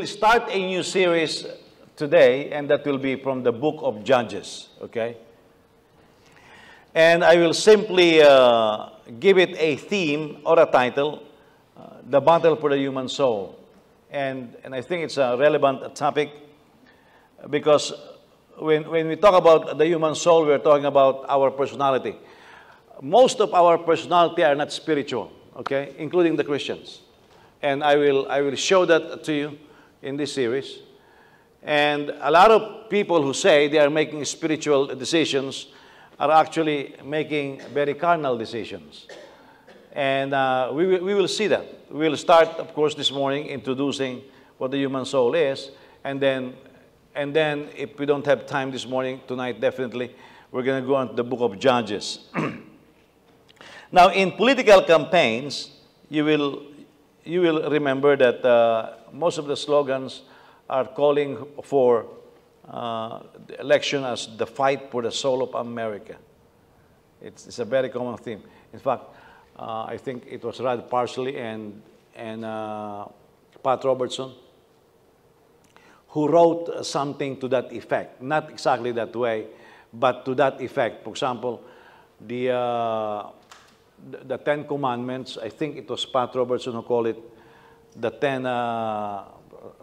will start a new series today, and that will be from the book of Judges, okay? And I will simply give it a theme or a title, The Battle for the Human Soul. And I think it's a relevant topic because when we talk about the human soul, we're talking about our personality. Most of our personality are not spiritual, okay, including the Christians. And I will show that to you in this series. And a lot of people who say they are making spiritual decisions are actually making very carnal decisions. And we will see that. We will start, of course, this morning introducing what the human soul is. And then if we don't have time this morning, tonight definitely, we're going to go on to the book of Judges. Now, in political campaigns, you will remember that most of the slogans are calling for the election as the fight for the soul of America. It's a very common theme. In fact, I think it was Rod Parsley and Pat Robertson who wrote something to that effect. Not exactly that way, but to that effect. For example, the Ten Commandments, I think it was Pat Robertson who called it the 10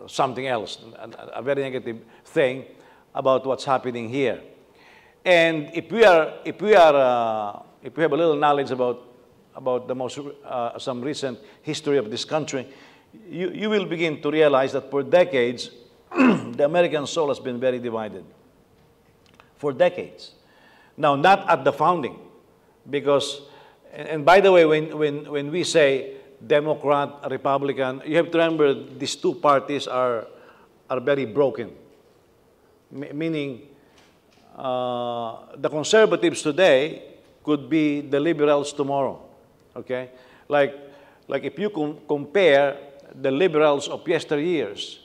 something else, a very negative thing about what's happening here. And if we have a little knowledge about the some recent history of this country, you will begin to realize that for decades, the American soul has been very divided. For decades. Now, not at the founding, because, and by the way, when we say Democrat, Republican, you have to remember these two parties are very broken. Meaning, the conservatives today could be the liberals tomorrow. Okay? Like if you compare the liberals of yesteryears,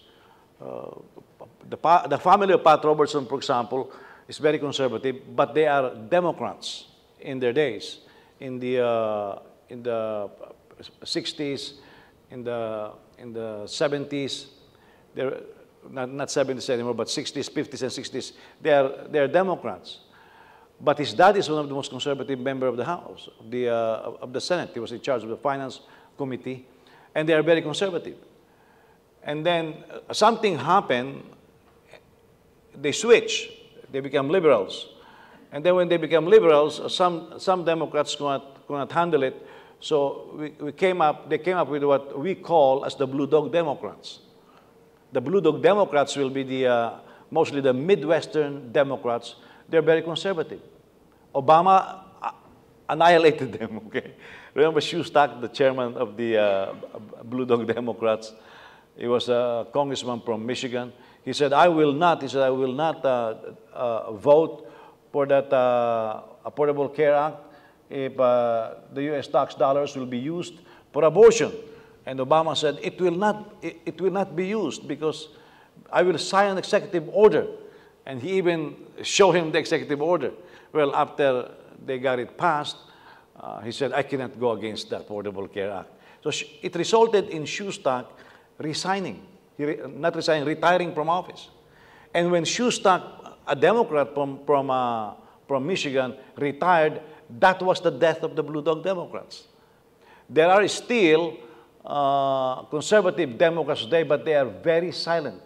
the family of Pat Robertson, for example, is very conservative, but they are Democrats in their days. In the 60s, in the 70s, they're not 70s anymore, but 60s, 50s, and 60s, they are Democrats. But his dad is one of the most conservative members of the House, of the Senate. He was in charge of the Finance Committee, and they are very conservative. And then something happened, they switch, they become liberals. And then when they become liberals, some Democrats could not handle it, so they came up with what we call as the Blue Dog Democrats. The Blue Dog Democrats will be mostly the Midwestern Democrats. They're very conservative. Obama annihilated them, okay? Remember Shustak, the chairman of the Blue Dog Democrats? He was a congressman from Michigan. He said, I will not vote for that Affordable Care Act if the U.S. tax dollars will be used for abortion. And Obama said, it will not be used because I will sign an executive order. And he even showed him the executive order. Well, after they got it passed, he said, I cannot go against the Affordable Care Act. So it resulted in Shustak resigning, retiring from office. And when Shustak, a Democrat from Michigan, retired, that was the death of the Blue Dog Democrats. There are still conservative Democrats today, but they are very silent.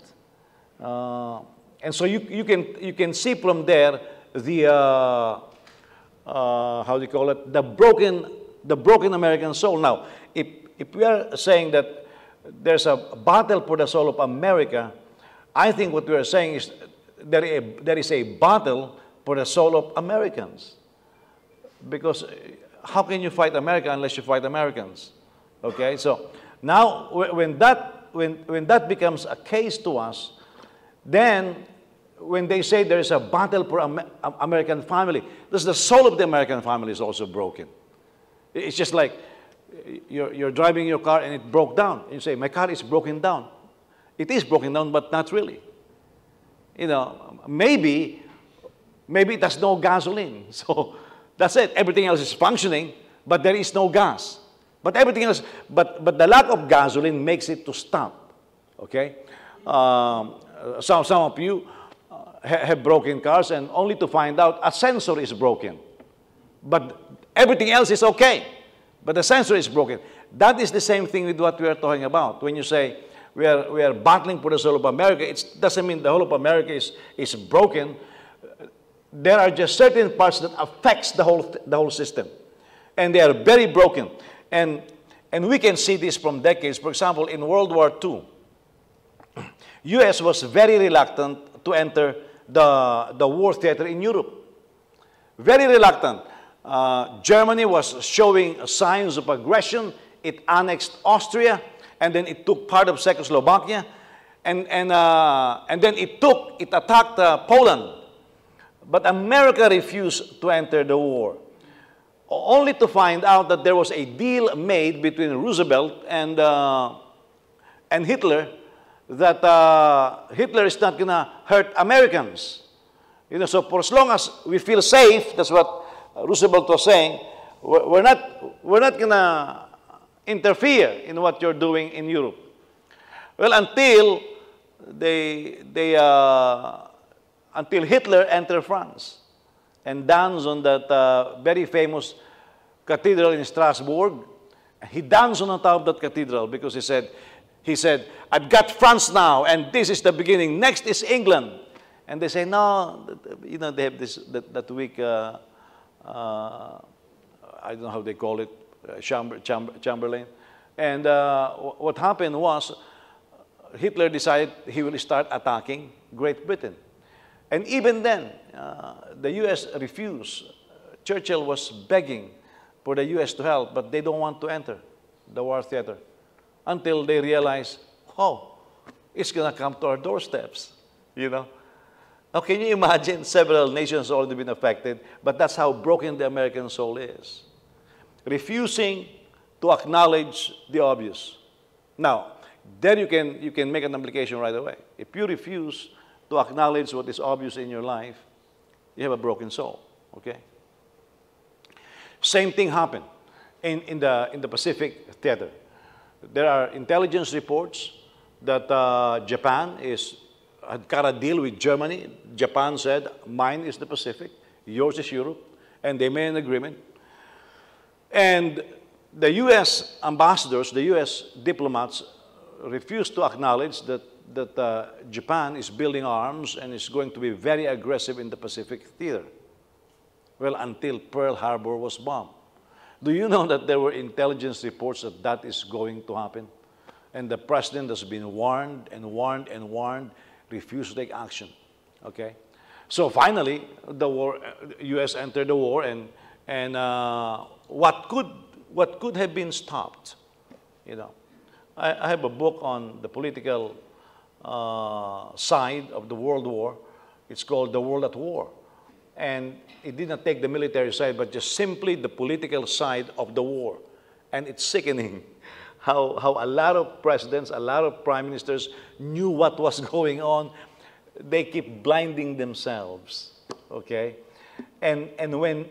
And so you can see from there the how do you call it, the broken American soul. Now, if we are saying that there's a battle for the soul of America, I think what we are saying is there is a battle for the soul of Americans. Because how can you fight America unless you fight Americans? Okay, so now when that becomes a case to us, then when they say there is a battle for American family, the soul of the American family is also broken. It's just like you're driving your car and it broke down. And you say, my car is broken down. It is broken down, but not really. You know, maybe it has no gasoline. So that's it. Everything else is functioning, but there is no gas. But everything else, but the lack of gasoline makes it to stop. Okay? some of you have broken cars and only to find out a sensor is broken. But everything else is okay. But the sensor is broken. That is the same thing with what we are talking about. When you say we are battling for the soul of America, it doesn't mean the whole of America is broken. There are just certain parts that affects the whole system. And they are very broken. And we can see this from decades. For example, in World War II, U.S. was very reluctant to enter the war theater in Europe. Very reluctant. Germany was showing signs of aggression. It annexed Austria, and then it took part of Czechoslovakia, and then it attacked Poland. But America refused to enter the war, only to find out that there was a deal made between Roosevelt and Hitler, that Hitler is not going to hurt Americans. You know, so for as long as we feel safe, that's what Roosevelt was saying, we're not going to interfere in what you're doing in Europe. Well, until until Hitler entered France and danced on that very famous cathedral in Strasbourg. He danced on the top of that cathedral because he said, I've got France now, and this is the beginning. Next is England. And they say, no, you know, they have this, that week, I don't know how they call it, Chamberlain. And what happened was, Hitler decided he will start attacking Great Britain. And even then, the U.S. refused. Churchill was begging for the U.S. to help, but they don't want to enter the war theater until they realize, oh, it's going to come to our doorsteps, you know. Now, can you imagine several nations already been affected, but that's how broken the American soul is. Refusing to acknowledge the obvious. Now, there you can make an application right away. If you refuse to acknowledge what is obvious in your life, you have a broken soul, okay? Same thing happened in the Pacific theater. There are intelligence reports that Japan had got a deal with Germany. Japan said, mine is the Pacific, yours is Europe, and they made an agreement. And the U.S. ambassadors, the U.S. diplomats, refused to acknowledge that Japan is building arms and is going to be very aggressive in the Pacific theater. Well, until Pearl Harbor was bombed. Do you know that there were intelligence reports that that is going to happen? And the president has been warned and warned and warned, refused to take action, okay? So finally, the war, U.S. entered the war, and what could have been stopped, you know? I have a book on the political side of the World War. It's called The World at War. And it did not take the military side, but just simply the political side of the war. And it's sickening how a lot of presidents, a lot of prime ministers knew what was going on. They keep blinding themselves, okay? And when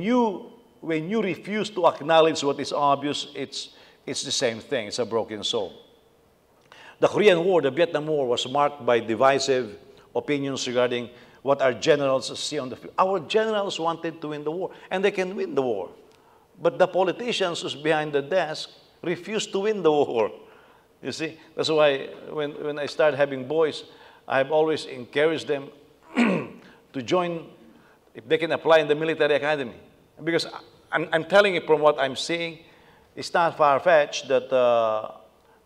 you refuse to acknowledge what is obvious, it's the same thing. It's a broken soul. The Korean War, the Vietnam War, was marked by divisive opinions regarding what our generals see on the field. Our generals wanted to win the war, and they can win the war. But the politicians who's behind the desk refused to win the war. You see? That's why when I started having boys, I have always encouraged them to join, if they can apply in the military academy. Because I'm telling you from what I'm seeing, it's not far-fetched that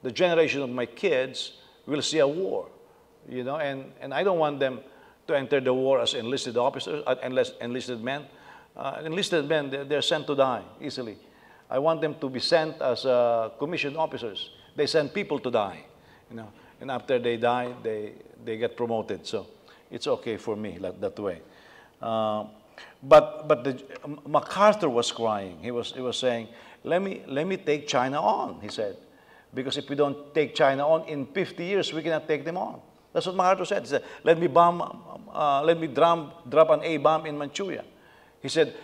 the generation of my kids will see a war, you know, and I don't want them to enter the war as enlisted officers, enlisted men. Enlisted men, they're sent to die easily. I want them to be sent as commissioned officers. They send people to die, you know, and after they die, they get promoted. So it's okay for me that way. But MacArthur was crying. He was saying, let me take China on, he said. Because if we don't take China on, in 50 years, we cannot take them on. That's what MacArthur said. He said, let me drop an A-bomb in Manchuria. He said,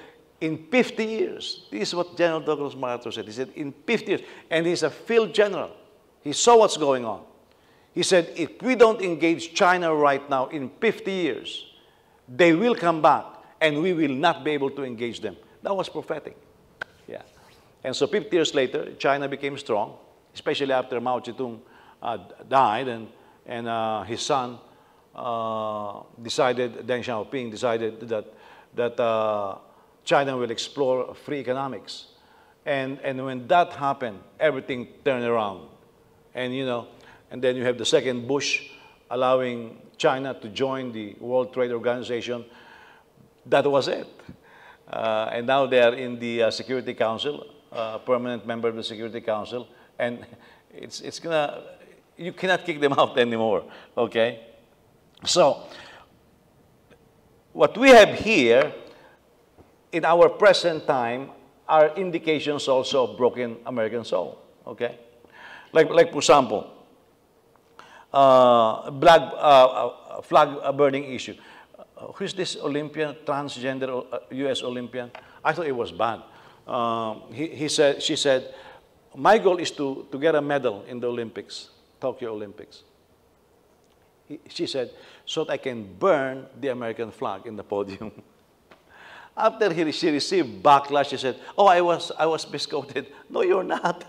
in 50 years, this is what General Douglas MacArthur said. He said, in 50 years, and he's a field general. He saw what's going on. He said, if we don't engage China right now, in 50 years, they will come back and we will not be able to engage them. That was prophetic. Yeah. And so 50 years later, China became strong, especially after Mao Zedong died, and his son decided, Deng Xiaoping decided that China will explore free economics. And when that happened, everything turned around. And, you know, and then you have the second Bush allowing China to join the World Trade Organization. That was it. And now they are in the Security Council, permanent member of the Security Council, and it's gonna, you cannot kick them out anymore, okay? So, what we have here in our present time are indications also of broken American soul, okay? Like for example, flag burning issue. Who's this Olympian, transgender U.S. Olympian? I thought it was bad. She said, my goal is to get a medal in the Olympics, Tokyo Olympics. She said, so that I can burn the American flag in the podium. After she received backlash, she said, oh, I was misquoted. No, you're not.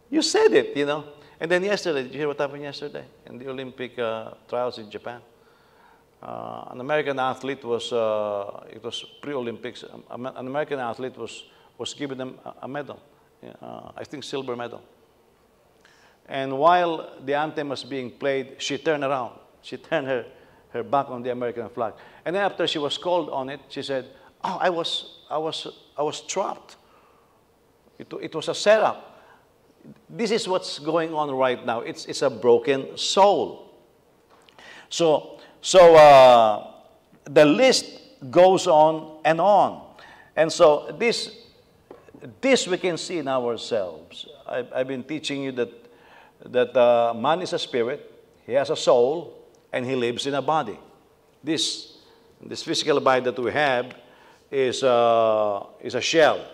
You said it, you know. And then yesterday, did you hear what happened yesterday in the Olympic trials in Japan? An American athlete was, it was pre-Olympics, an American athlete was given them a medal, I think silver medal. And while the anthem was being played, she turned around. She turned her back on the American flag. And then after she was called on it, she said, oh, I was trapped. It was a setup. This is what's going on right now. It's a broken soul. So the list goes on and on. And so this we can see in ourselves. I've been teaching you that man is a spirit, he has a soul, and he lives in a body. This physical body that we have is a shell.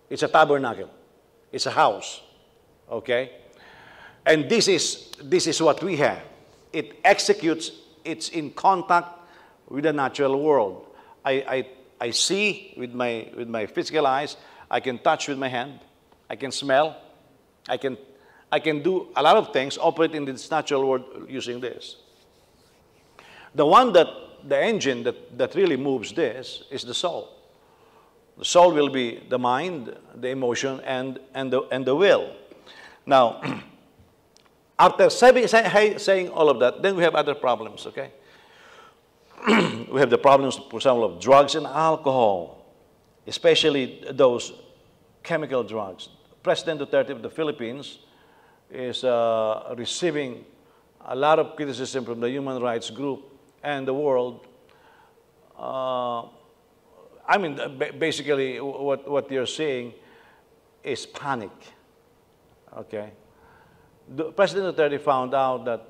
It's a tabernacle. It's a house. Okay? And this is what we have. It executes, it's in contact with the natural world. I see with my physical eyes, I can touch with my hand, I can smell, I can do a lot of things, operate in this natural world using this. The engine that really moves this is the soul. The soul will be the mind, the emotion, and the will. Now, after saying all of that, then we have other problems, okay? We have the problems, for example, of drugs and alcohol, especially those chemical drugs. President Duterte of the Philippines is receiving a lot of criticism from the human rights group and the world. I mean, basically, what you're seeing is panic. Okay, President Duterte found out that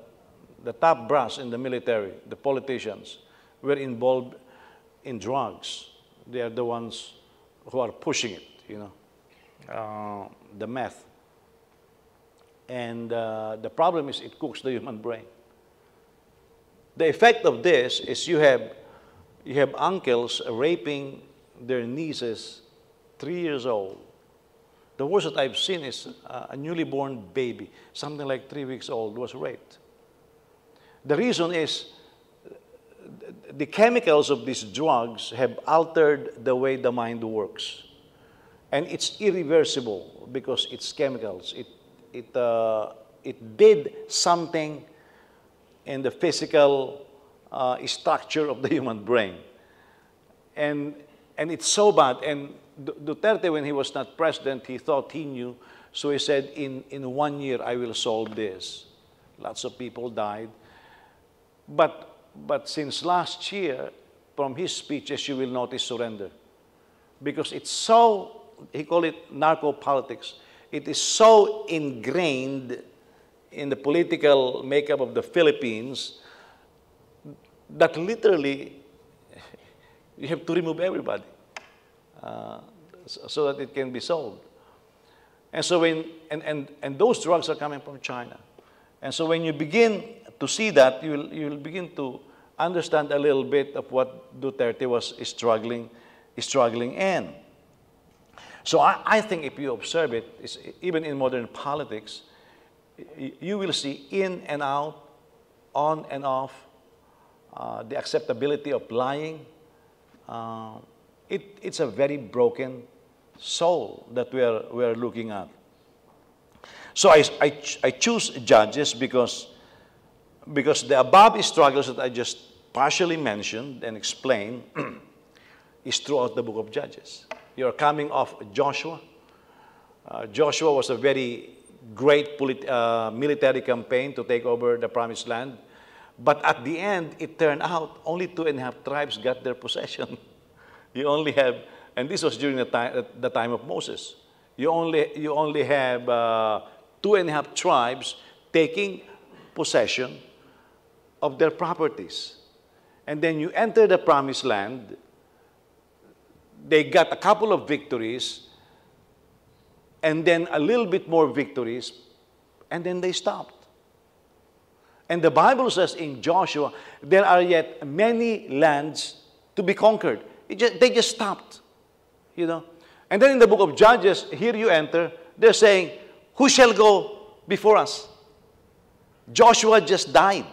the top brass in the military, the politicians, were involved in drugs. They are the ones who are pushing it, you know, the meth. And the problem is it cooks the human brain. The effect of this is you have uncles raping their nieces, 3 years old. The worst that I've seen is a newly born baby, something like 3 weeks old, was raped. The reason is the chemicals of these drugs have altered the way the mind works. And it's irreversible because it's chemicals. It did something in the physical structure of the human brain. And it's so bad. And Duterte, when he was not president, he thought he knew. So he said, in 1 year, I will solve this. Lots of people died. But since last year, from his speeches, you will notice surrender. Because it's so, he called it narco-politics. It is so ingrained in the political makeup of the Philippines that literally you have to remove everybody so that it can be solved. And so and those drugs are coming from China. And so when you begin to see that, you will begin to understand a little bit of what Duterte was struggling in. So I think if you observe it, even in modern politics, you will see in and out, on and off, the acceptability of lying. It's a very broken soul that we are looking at. So I choose Judges because the above struggles that I just partially mentioned and explained is throughout the book of Judges. You're coming off Joshua. Joshua was a very great military campaign to take over the promised land. But at the end, it turned out only 2.5 tribes got their possession. You only have, and this was during the time of Moses. You only have 2.5 tribes taking possession of their properties. And then you enter the promised land. They got a couple of victories, and then a little bit more victories, and then they stopped. And the Bible says in Joshua, there are yet many lands to be conquered. They just stopped, you know. And then in the book of Judges, here you enter, they're saying, who shall go before us? Joshua just died.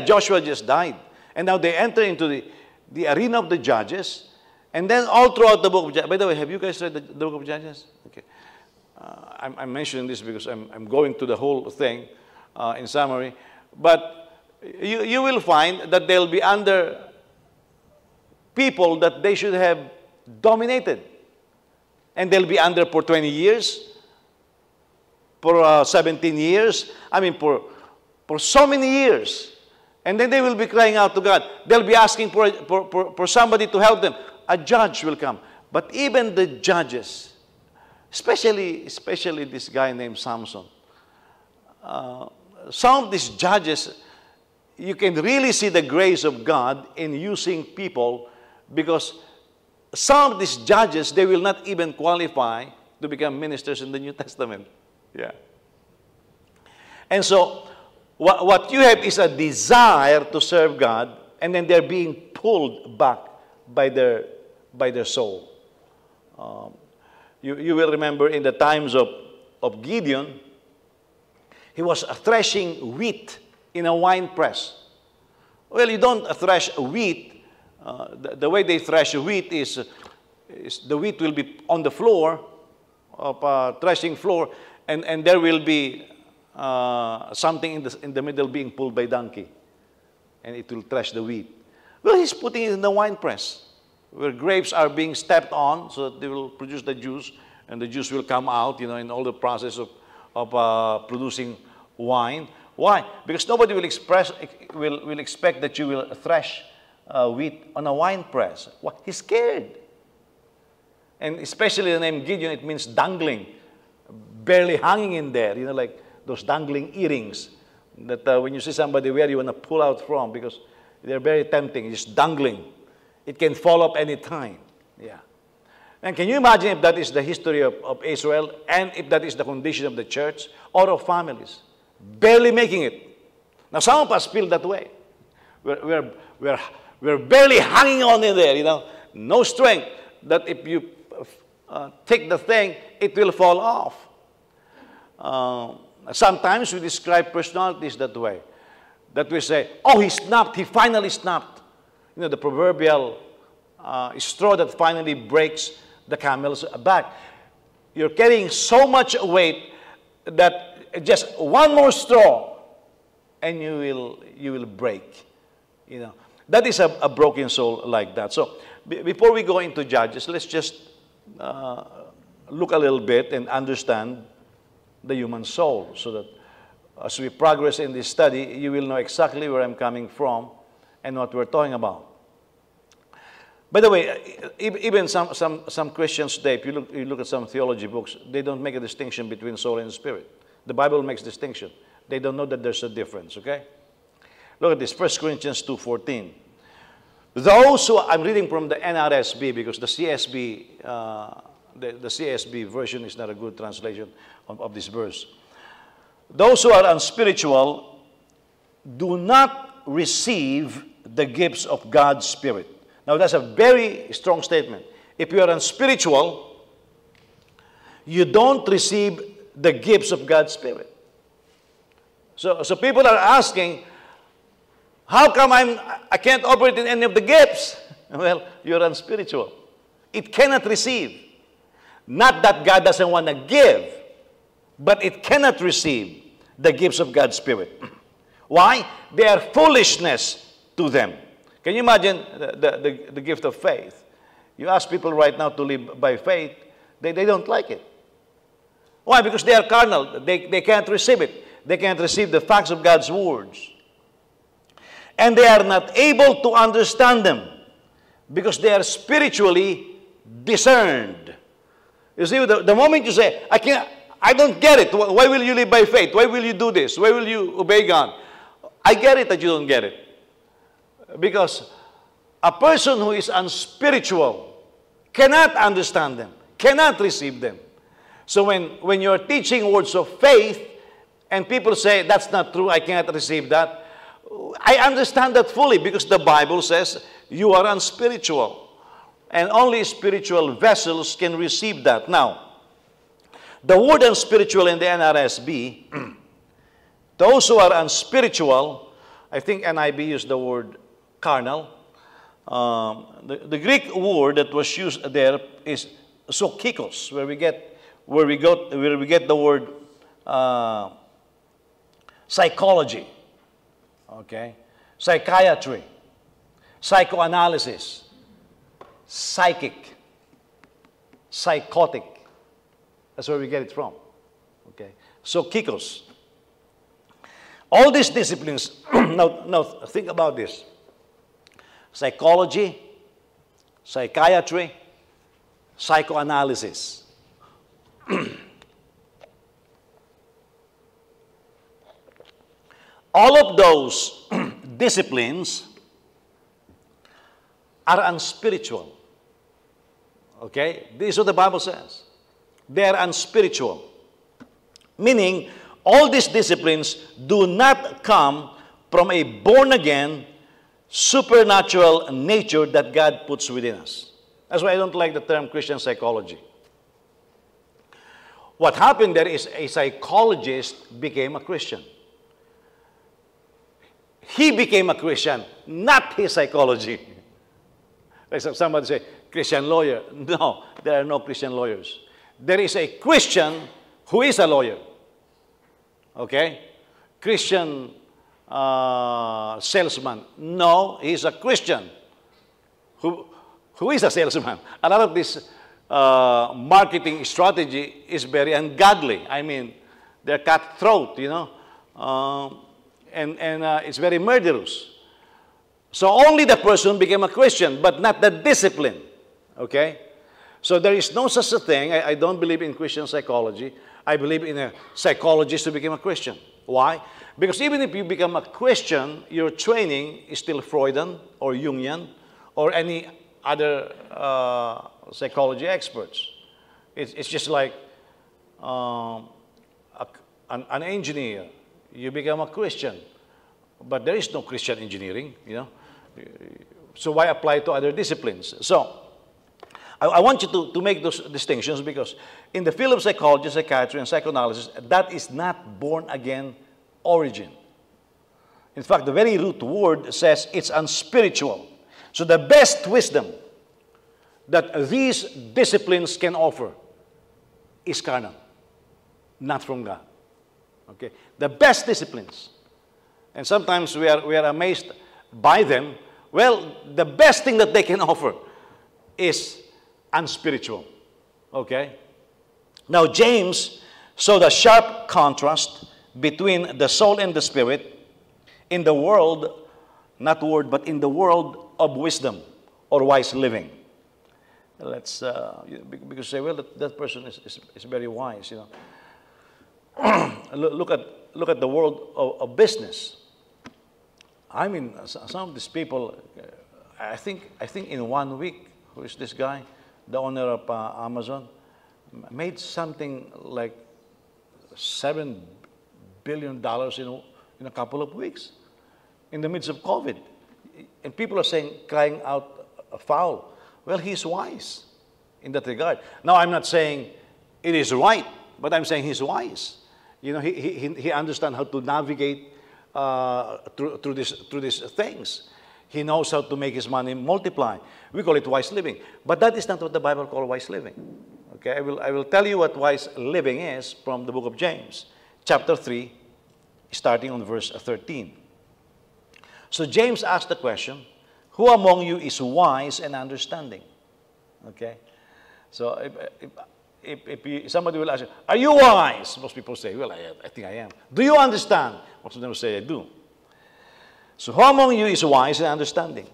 Joshua just died. And now they enter into the arena of the Judges. And then all throughout the book of Judges, by the way, have you guys read the book of Judges? Okay. I'm mentioning this because I'm going to the whole thing in summary. But you will find that they'll be under people that they should have dominated. And they'll be under for 20 years, for 17 years, for so many years. And then they will be crying out to God. They'll be asking for somebody to help them. A judge will come. But even the judges, especially this guy named Samson, some of these judges, you can really see the grace of God in using people, because some of these judges, they will not even qualify to become ministers in the New Testament. Yeah. And so, what you have is a desire to serve God, and then they're being pulled back by their soul. You will remember in the times of Gideon, he was threshing wheat in a wine press. Well, you don't thresh wheat. The way they thresh wheat is the wheat will be on the floor of a threshing floor, and there will be something in the middle being pulled by donkey, and it will thresh the wheat. Well, he's putting it in the wine press, where grapes are being stepped on, so that they will produce the juice, and the juice will come out, you know, in all the process of producing wine. Why? Because nobody will expect that you will thresh wheat on a wine press. What? He's scared. And especially the name Gideon, it means dangling, barely hanging in there, you know, like those dangling earrings that when you see somebody wear, you want to pull out from, because they're very tempting, just dangling. It can fall off any time. Yeah. And can you imagine if that is the history of Israel, and if that is the condition of the church or of families? Barely making it. Now, some of us feel that way. We're barely hanging on in there, you know. No strength, that if you take the thing, it will fall off. Sometimes we describe personalities that way. That we say, oh, he snapped, he finally snapped. You know, the proverbial straw that finally breaks the camel's back. You're carrying so much weight that just one more straw and you will break. You know, that is a broken soul like that. So before we go into Judges, let's just look a little bit and understand the human soul, so that as we progress in this study, you will know exactly where I'm coming from and what we're talking about. By the way, even some Christians today, if you look at some theology books, they don't make a distinction between soul and spirit. The Bible makes distinction. They don't know that there's a difference, okay? Look at this, 1 Corinthians 2:14. Those who, I'm reading from the NRSV, because the CSB, the CSB version is not a good translation of this verse. those who are unspiritual do not receive the gifts of God's Spirit. Now, that's a very strong statement. If you are unspiritual, you don't receive the gifts of God's Spirit. So people are asking, how come I can't operate in any of the gifts? Well, you're unspiritual. It cannot receive. Not that God doesn't want to give, but it cannot receive the gifts of God's Spirit. Why? They are foolishness to them. Can you imagine the gift of faith? You ask people right now to live by faith, they don't like it. Why? Because they are carnal. They can't receive it. They can't receive the facts of God's words. And they are not able to understand them because they are spiritually discerned. You see, the moment you say, I don't get it. Why will you live by faith? Why will you do this? Why will you obey God? I get it that you don't get it. Because a person who is unspiritual cannot understand them, cannot receive them. So when you're teaching words of faith and people say, that's not true, I cannot receive that, I understand that fully because the Bible says you are unspiritual. And only spiritual vessels can receive that. Now, the word unspiritual in the NRSB, those who are unspiritual, I think NIV used the word carnal. The Greek word that was used there is sokikos, where we get the word psychology, okay, psychiatry, psychoanalysis, psychic, psychotic. That's where we get it from. Okay, sokikos. All these disciplines. now think about this. Psychology, psychiatry, psychoanalysis. All of those disciplines are unspiritual. Okay? This is what the Bible says. They are unspiritual. Meaning, all these disciplines do not come from a born-again, supernatural nature that God puts within us. That's why I don't like the term Christian psychology. What happened there is a psychologist became a Christian. He became a Christian, not his psychology. Like somebody say, Christian lawyer. No, there are no Christian lawyers. There is a Christian who is a lawyer. Okay? Christian salesman. No, he's a Christian who is a salesman. A lot of this marketing strategy is very ungodly. I mean, they're cutthroat, you know. And it's very murderous. So only the person became a Christian, but not the discipline. Okay? So there is no such a thing. I don't believe in Christian psychology. I believe in a psychologist who became a Christian. Why? Because even if you become a Christian, your training is still Freudian or Jungian or any other psychology experts. It's just like an engineer. You become a Christian, but there is no Christian engineering, you know. So why apply to other disciplines? So I want you to make those distinctions because in the field of psychology, psychiatry, and psychoanalysis, that is not born-again origin. In fact, the very root word says it's unspiritual. So the best wisdom that these disciplines can offer is carnal, not from God. Okay, the best disciplines, and sometimes we are amazed by them. Well, the best thing that they can offer is unspiritual. Okay. Now James saw the sharp contrast between the soul and the spirit in the world, not word, but in the world of wisdom or wise living. Let's because you say, well, that person is very wise, you know. Look at the world of business. I mean, some of these people, I think in 1 week, who is this guy, the owner of Amazon, made something like $7 billion in a couple of weeks in the midst of COVID. And people are saying, crying out foul. Well, he's wise in that regard. Now, I'm not saying it is right, but I'm saying he's wise. You know, he understands how to navigate through these things. He knows how to make his money multiply. We call it wise living. But that is not what the Bible calls wise living. Okay, I will tell you what wise living is from the book of James, chapter 3, starting on verse 13. So James asked the question, who among you is wise and understanding? Okay, so if somebody will ask you, are you wise? Most people say, well, I think I am. Do you understand? Most of them will say, I do. So who among you is wise and understanding?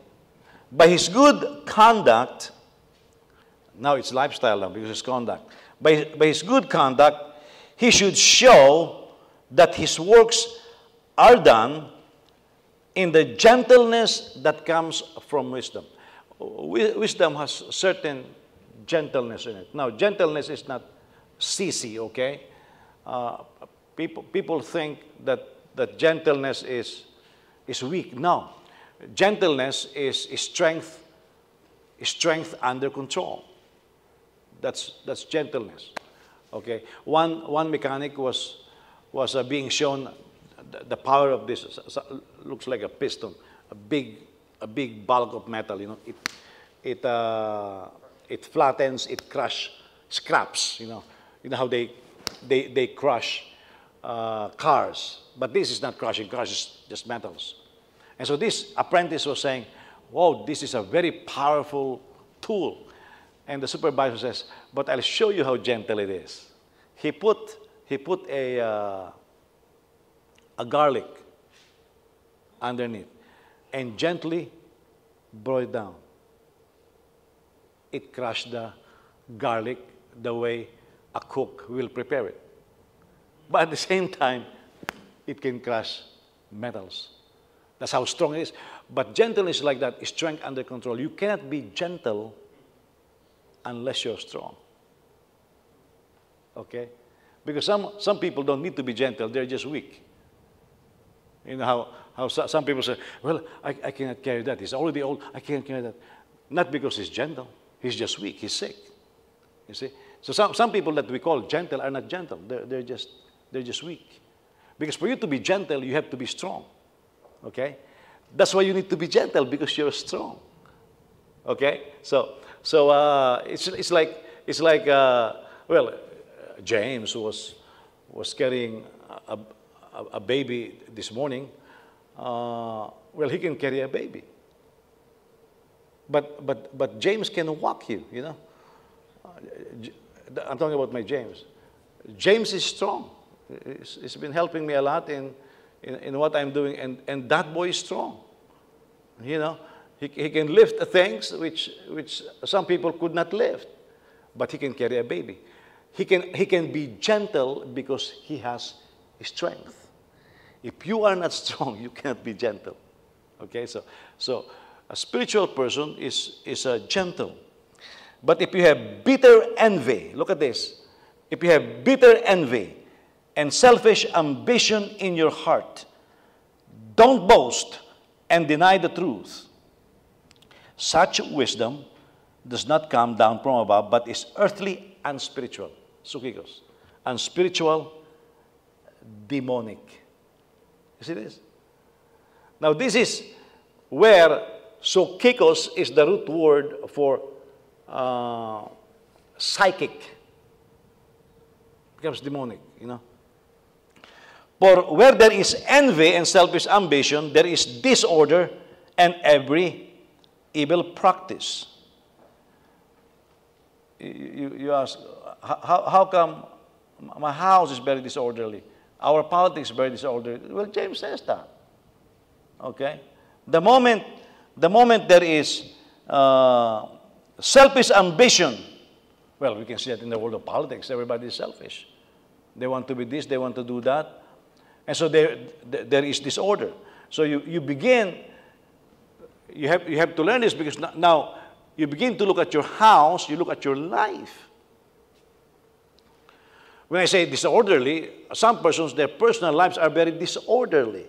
By his good conduct, now it's lifestyle now because it's conduct. By his good conduct, he should show that his works are done in the gentleness that comes from wisdom. Wisdom has certain gentleness in it. Now, gentleness is not sissy, okay? People think that gentleness is weak. No. Gentleness is strength under control. That's gentleness. Okay. One mechanic was being shown the power of this. Looks like a piston, a big bulk of metal. You know, it flattens, it scraps. You know how they crush cars. But this is not crushing cars; it's just metals. And so this apprentice was saying, "Whoa, this is a very powerful tool." And the supervisor says, "But I'll show you how gentle it is." He put a garlic underneath and gently brought it down. It crushed the garlic the way a cook will prepare it. But at the same time, it can crush metals. That's how strong it is. But gentleness is like that, is strength under control. You cannot be gentle unless you're strong. Okay? Because some people don't need to be gentle, they're just weak. You know how some people say, well, I cannot carry that. He's already old, I can't carry that. Not because he's gentle, he's just weak, he's sick. You see? So some people that we call gentle are not gentle, they're just weak. Because for you to be gentle, you have to be strong. Okay? That's why you need to be gentle, because you're strong. Okay? So it's like well, James was carrying a baby this morning. Well, he can carry a baby. But James can walk you, you know. I'm talking about my James. James is strong. He's been helping me a lot in what I'm doing, and that boy is strong. You know, he can lift things which some people could not lift, but he can carry a baby. He can be gentle because he has strength. If you are not strong, you cannot be gentle. Okay, so a spiritual person is gentle. But if you have bitter envy, look at this. If you have bitter envy and selfish ambition in your heart, don't boast and deny the truth. Such wisdom does not come down from above, but is earthly and spiritual. Sukikos. Unspiritual, demonic. You see this? Now this is where sukikos is the root word for psychic. Becomes demonic, you know. For where there is envy and selfish ambition, there is disorder and every evil practice. You ask, how come my house is very disorderly? Our politics is very disorderly. Well, James says that. Okay? The moment there is selfish ambition, well, we can see that in the world of politics. Everybody is selfish. They want to be this, they want to do that. And so there is disorder. So you begin, you have to learn this, because now you begin to look at your house, you look at your life. When I say disorderly, some persons, their personal lives are very disorderly.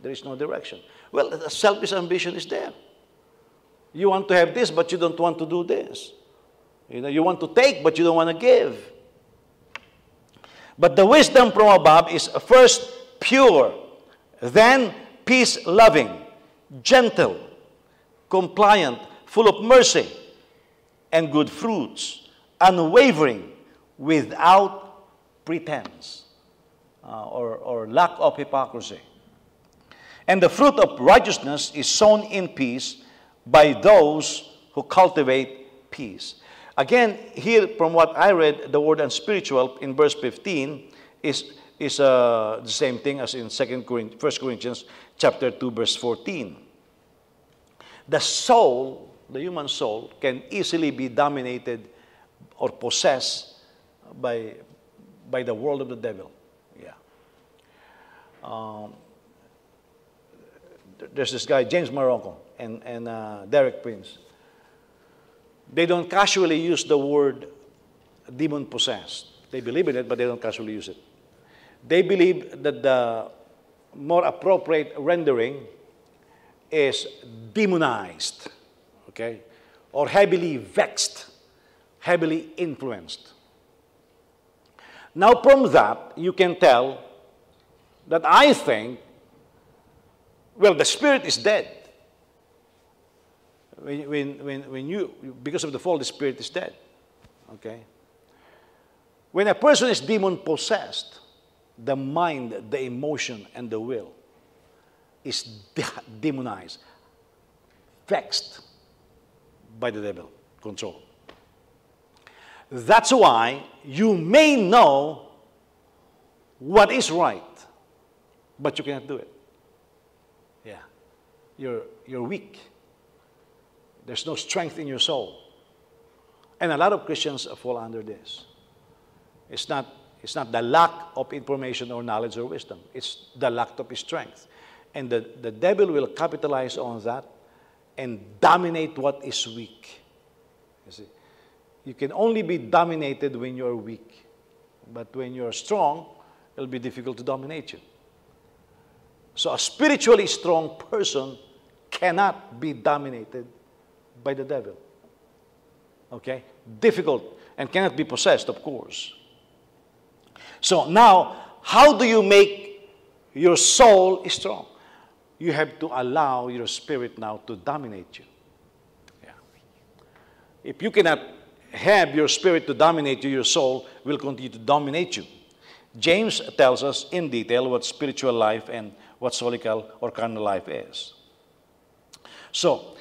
There is no direction. Well, the selfish ambition is there. You want to have this, but you don't want to do this. You know, you want to take, but you don't want to give. But the wisdom from above is first pure, then peace-loving, gentle, compliant, full of mercy and good fruits, unwavering, without pretense or lack of hypocrisy. And the fruit of righteousness is sown in peace by those who cultivate peace. Again, here from what I read, the word unspiritual in verse 15 is the same thing as in 1 Corinthians chapter 2, verse 14. The soul, the human soul, can easily be dominated or possessed by the world of the devil. Yeah. There's this guy, James Morocco, and Derek Prince. They don't casually use the word demon-possessed. They believe in it, but they don't casually use it. They believe that the more appropriate rendering is demonized, okay? Or heavily vexed, heavily influenced. Now from that, you can tell that I think, well, the spirit is dead. Because of the fall, the spirit is dead. Okay? When a person is demon-possessed, the mind, the emotion, and the will is demonized, vexed by the devil, control. That's why you may know what is right, but you cannot do it. Yeah. You're weak. There's no strength in your soul. And a lot of Christians fall under this. It's not the lack of information or knowledge or wisdom. It's the lack of strength. And the devil will capitalize on that and dominate what is weak. You see? You can only be dominated when you're weak. But when you're strong, it'll be difficult to dominate you. So a spiritually strong person cannot be dominated by the devil. Okay? Difficult and cannot be possessed, of course. So now, how do you make your soul strong? You have to allow your spirit now to dominate you. Yeah. If you cannot have your spirit to dominate you, your soul will continue to dominate you. James tells us in detail what spiritual life and what soulical or carnal life is. So,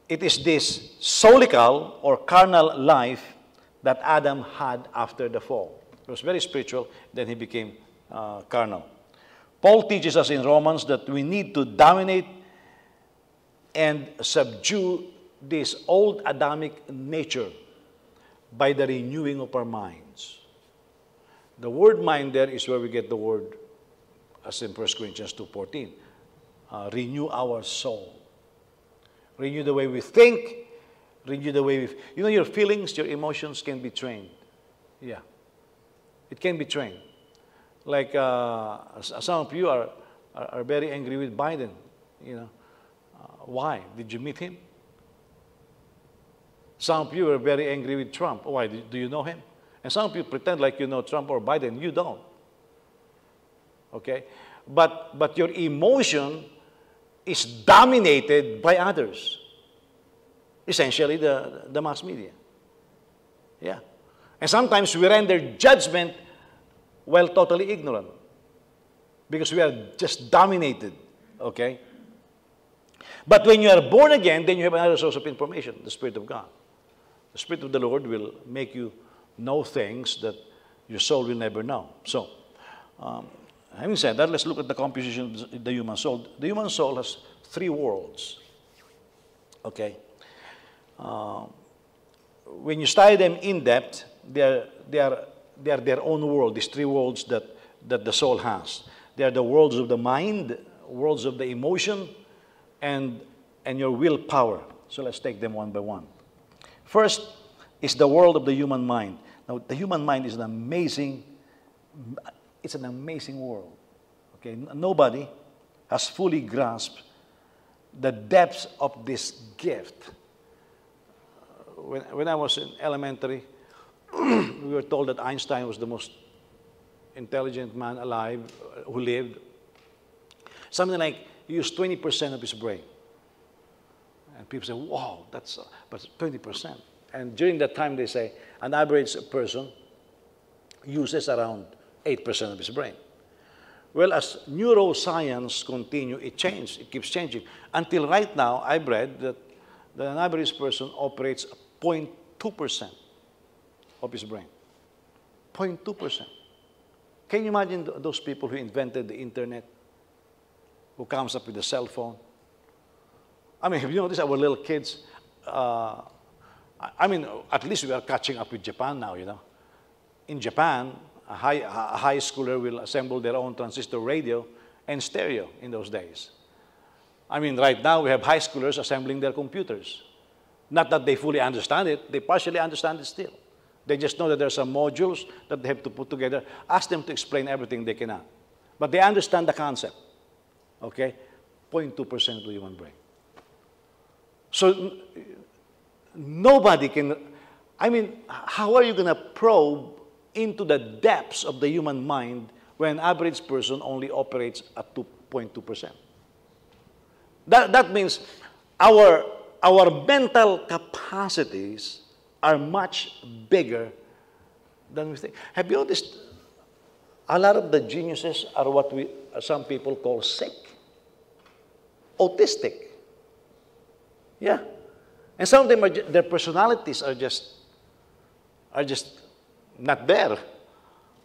it is this soulical or carnal life that Adam had after the fall. He was very spiritual, then he became carnal. Paul teaches us in Romans that we need to dominate and subdue this old Adamic nature by the renewing of our minds. The word mind there is where we get the word, as in 1 Corinthians 2:14, renew our soul. Renew the way we think, renew the way we... You know, your feelings, your emotions can be trained. Yeah. It can be trained. Like some of you are very angry with Biden. You know, why? Did you meet him? Some of you are very angry with Trump. Why? Do you know him? And some of you pretend like you know Trump or Biden. You don't. Okay? But your emotion is dominated by others. Essentially, the mass media. Yeah. And sometimes we render judgment while totally ignorant. Because we are just dominated. Okay? But when you are born again, then you have another source of information, the Spirit of God. The Spirit of the Lord will make you know things that your soul will never know. So, having said that, let's look at the composition of the human soul. The human soul has three worlds. Okay? When you study them in depth, they are their own world, these three worlds that the soul has. They are the worlds of the mind, worlds of the emotion, and your willpower. So let's take them one by one. First is the world of the human mind. Now, the human mind is an amazing It's an amazing world. Okay, nobody has fully grasped the depths of this gift. When I was in elementary, we were told that Einstein was the most intelligent man alive who lived. Something like he used 20% of his brain. And people say, wow, that's but 20%. And during that time, they say, an average person uses around 8% of his brain. Well, as neuroscience continue, it changes, it keeps changing. Until right now, I've read that an average person operates 0.2% of his brain. 0.2%. Can you imagine those people who invented the internet, who comes up with a cell phone? I mean, have you noticed our little kids? I mean, at least we are catching up with Japan now, you know. In Japan, a high schooler will assemble their own transistor radio and stereo in those days. I mean, right now we have high schoolers assembling their computers. Not that they fully understand it, they partially understand it still. They just know that there are some modules that they have to put together. Ask them to explain everything they cannot. But they understand the concept, okay? 0.2% of the human brain. So nobody can, I mean, how are you going to probe into the depths of the human mind when an average person only operates at 2.2%? That means our mental capacities are much bigger than we think. Have you noticed a lot of the geniuses are what some people call sick, autistic? Yeah. And some of them, their personalities are just not there.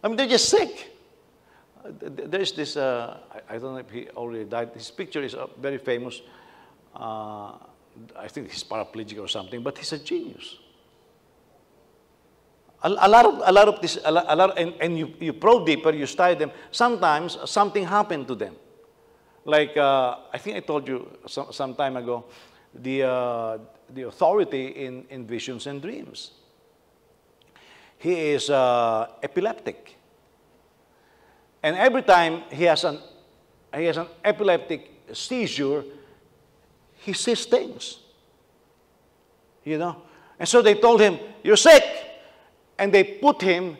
I mean, they're just sick. There's this, I don't know if he already died. His picture is very famous. I think he's paraplegic or something, but he's a genius. A lot of this, and you probe deeper, you study them. Sometimes something happened to them. Like, I think I told you some time ago, the authority in visions and dreams. He is epileptic. And every time he has an epileptic seizure, he sees things. You know? And so they told him, you're sick. And they put him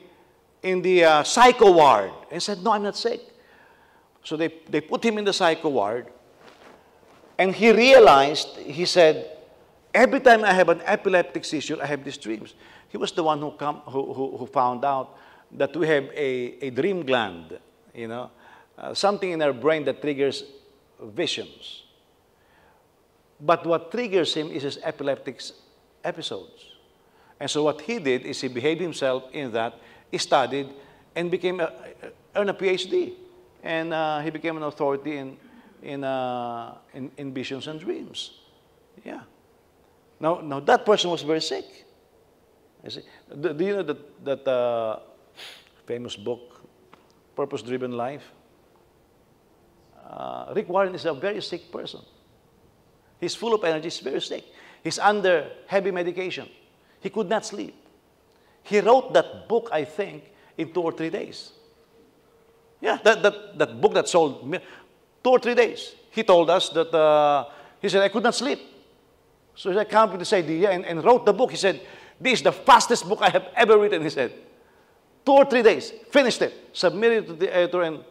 in the psycho ward. And he said, no, I'm not sick. So they put him in the psycho ward. And he realized, he said, every time I have an epileptic seizure, I have these dreams. He was the one who found out that we have a dream gland, you know, something in our brain that triggers visions. But what triggers him is his epileptic episodes. And so what he did is he behaved himself in that, he studied, and earned a PhD. And he became an authority in visions and dreams. Yeah. Now that person was very sick. You see, do you know that famous book, Purpose-Driven Life? Rick Warren is a very sick person. He's full of energy, he's very sick. He's under heavy medication. He could not sleep. He wrote that book, I think, in 2 or 3 days. Yeah, that book that sold 2 or 3 days. He told us that, he said, I could not sleep. So I came up with this idea and wrote the book. He said, this is the fastest book I have ever written, he said. 2 or 3 days, finished it, submitted it to the editor, and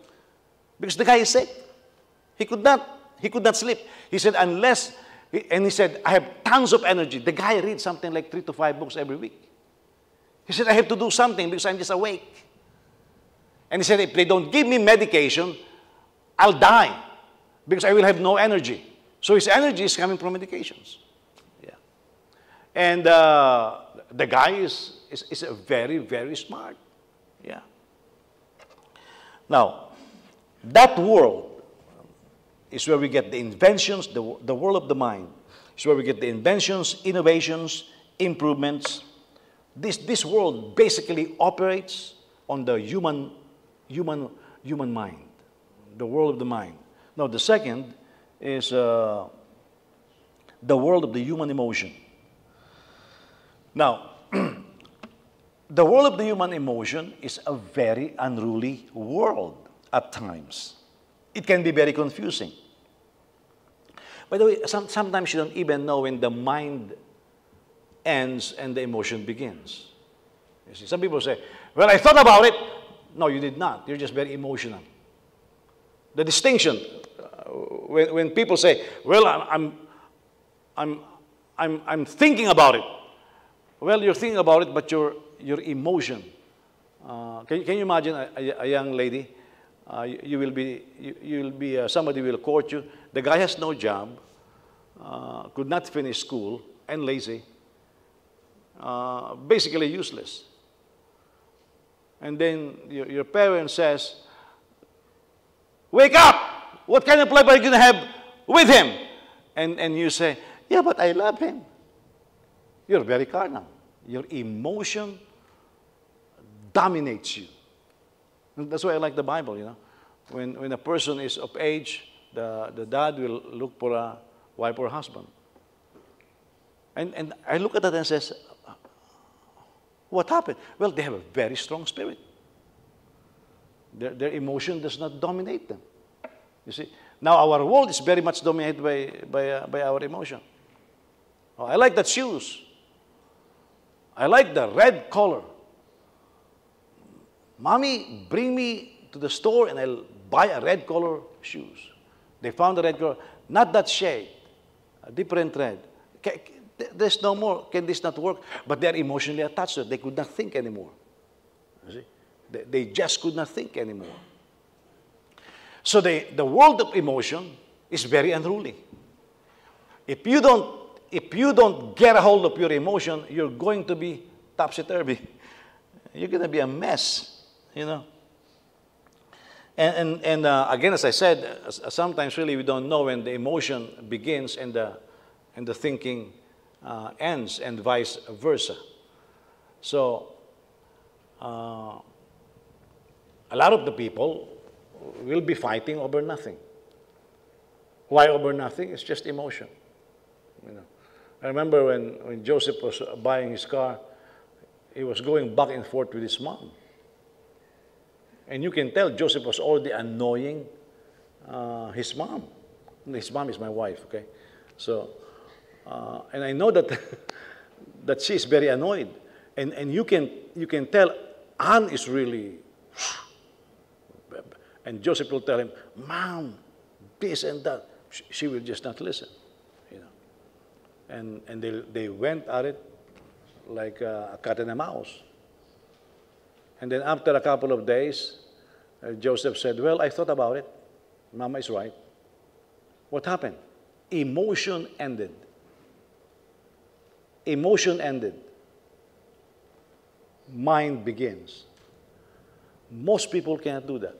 because the guy is sick. He could not sleep. He said, and he said, I have tons of energy. The guy reads something like 3 to 5 books every week. He said, I have to do something because I'm just awake. And he said, if they don't give me medication, I'll die because I will have no energy. So his energy is coming from medications. Yeah. And the guy is very, very smart. Yeah. Now, that world is where we get the inventions, the world of the mind. It's where we get the inventions, innovations, improvements. This world basically operates on the human mind, the world of the mind. Now, the second is the world of the human emotion. Now, the world of the human emotion is a very unruly world at times. It can be very confusing. By the way, sometimes you don't even know when the mind ends and the emotion begins. You see, some people say, well, I thought about it. No, you did not. You're just very emotional. The distinction, when people say, well, I'm thinking about it. Well, you're thinking about it, but your emotion. Can you imagine a young lady? Somebody will court you. The guy has no job, could not finish school, and lazy. Basically useless. And then your parent says, wake up! What kind of life are you going to have with him? And you say, yeah, but I love him. You're very carnal. Your emotion dominates you. And that's why I like the Bible, you know. When a person is of age, the dad will look for a wife or a husband. And I look at that and says, what happened? Well, they have a very strong spirit. Their emotion does not dominate them. You see? Now, our world is very much dominated by our emotion. Oh, I like that shoes. I like the red color. Mommy, bring me to the store and I'll buy a red color shoes. They found the red color, not that shade, a different red. There's no more. Can this not work? But they're emotionally attached to it. They could not think anymore. You see? They just could not think anymore. So the world of emotion is very unruly. If you don't get a hold of your emotion, you're going to be topsy-turvy. You're going to be a mess, you know. And again, as I said, sometimes really we don't know when the emotion begins and the thinking ends, and vice versa. So a lot of the people will be fighting over nothing. Why over nothing? It's just emotion. You know, I remember when Joseph was buying his car, he was going back and forth with his mom. And you can tell Joseph was already annoying his mom. His mom is my wife, okay? So, and I know that that she's very annoyed. And you can tell Anne is really, and Joseph will tell him, Mom, this and that. She will just not listen, you know. And they went at it like a cat and a mouse. And then after a couple of days, Joseph said, well, I thought about it. Mama is right. What happened? Emotion ended. Emotion ended. Mind begins. Most people cannot do that.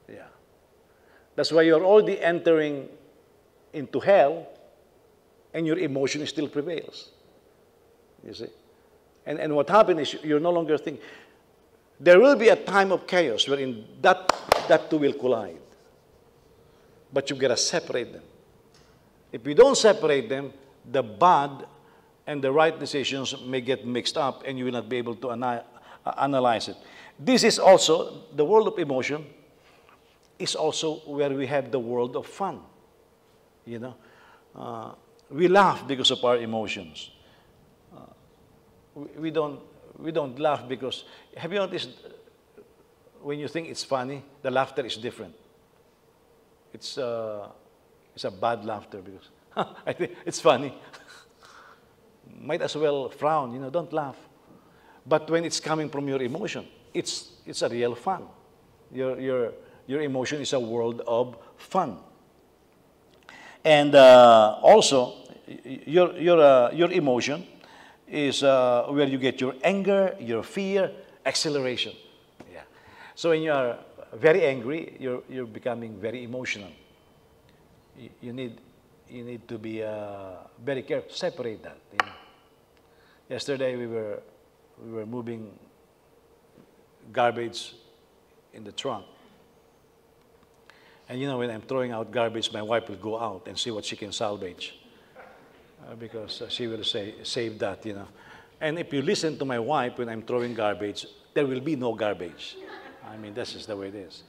Yeah. That's why you're already entering into hell and your emotion still prevails. You see? And what happened is you're no longer thinking. There will be a time of chaos wherein that two will collide. But you've got to separate them. If you don't separate them, the bad and the right decisions may get mixed up and you will not be able to analyze it. This is also, the world of emotion is also where we have the world of fun. You know, we laugh because of our emotions. We don't laugh because, have you noticed when you think it's funny, the laughter is different. It's a bad laughter because I think it's funny. Might as well frown, you know, don't laugh. But when it's coming from your emotion, it's a real fun. Your emotion is a world of fun. And also, your emotion is where you get your anger, your fear, acceleration. Yeah. So when you are very angry, you're becoming very emotional. You need to be very careful. Separate that. You know? Yesterday we were moving garbage in the trunk. And you know, when I'm throwing out garbage, my wife will go out and see what she can salvage. Because she will say, save that, you know. And if you listen to my wife when I'm throwing garbage, there will be no garbage. I mean, that's just the way it is.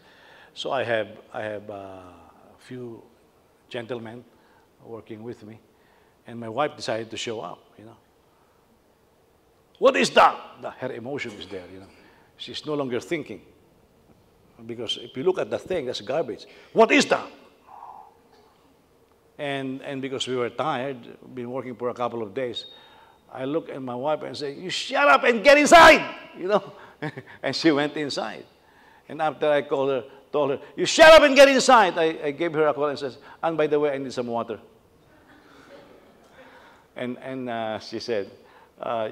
So I have a few gentlemen working with me, and my wife decided to show up, you know. What is that? Her emotion is there, you know. She's no longer thinking. Because if you look at the thing, that's garbage. What is that? And because we were tired, been working for a couple of days, I look at my wife and say, you shut up and get inside, you know. And she went inside. And after I told her, you shut up and get inside, I gave her a call and says, and by the way, I need some water. And she said,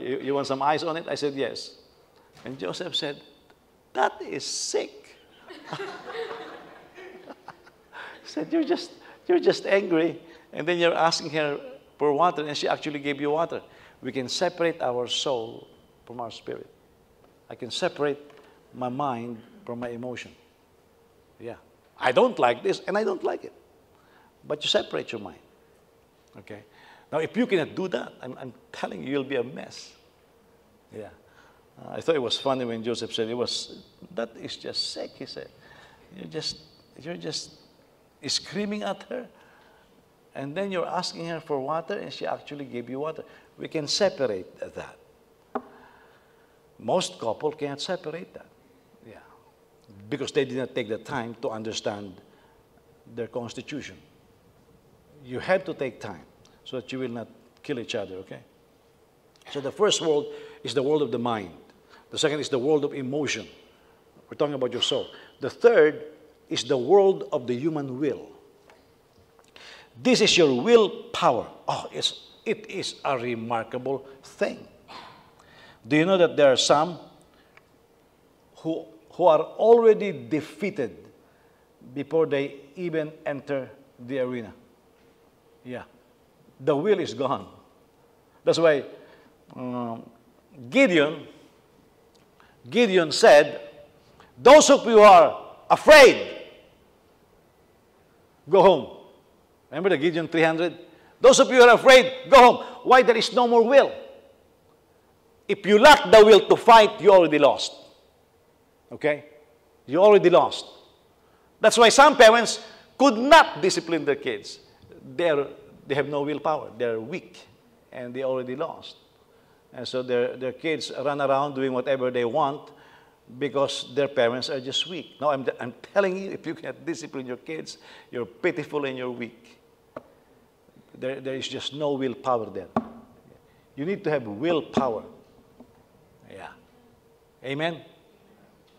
you want some ice on it? I said, yes. And Joseph said, that is sick. He said, you're just angry, and then you're asking her for water, and she actually gave you water. We can separate our soul from our spirit. I can separate my mind from my emotion. Yeah. I don't like this, and I don't like it. But you separate your mind. Okay? Now, if you cannot do that, I'm telling you, you'll be a mess. Yeah. I thought it was funny when Joseph said, that is just sick, he said. You're just screaming at her, and then you're asking her for water, and she actually gave you water. We can separate that. Most couples can't separate that. Yeah. Because they did not take the time to understand their constitution. You have to take time so that you will not kill each other, okay? So the first world is the world of the mind. The second is the world of emotion. We're talking about your soul. The third is the world of the human will. This is your willpower. Oh, it is a remarkable thing. Do you know that there are some who are already defeated before they even enter the arena? Yeah. The will is gone. That's why Gideon said, those of you who are afraid, go home. Remember the Gideon 300? Those of you who are afraid, go home. Why? There is no more will. If you lack the will to fight, you already lost. Okay? You already lost. That's why some parents could not discipline their kids. They have no willpower. They're weak, and they already lost. And so their kids run around doing whatever they want because their parents are just weak. No, I'm telling you, if you can't discipline your kids, you're pitiful and you're weak. There is just no willpower there. You need to have willpower. Yeah. Amen?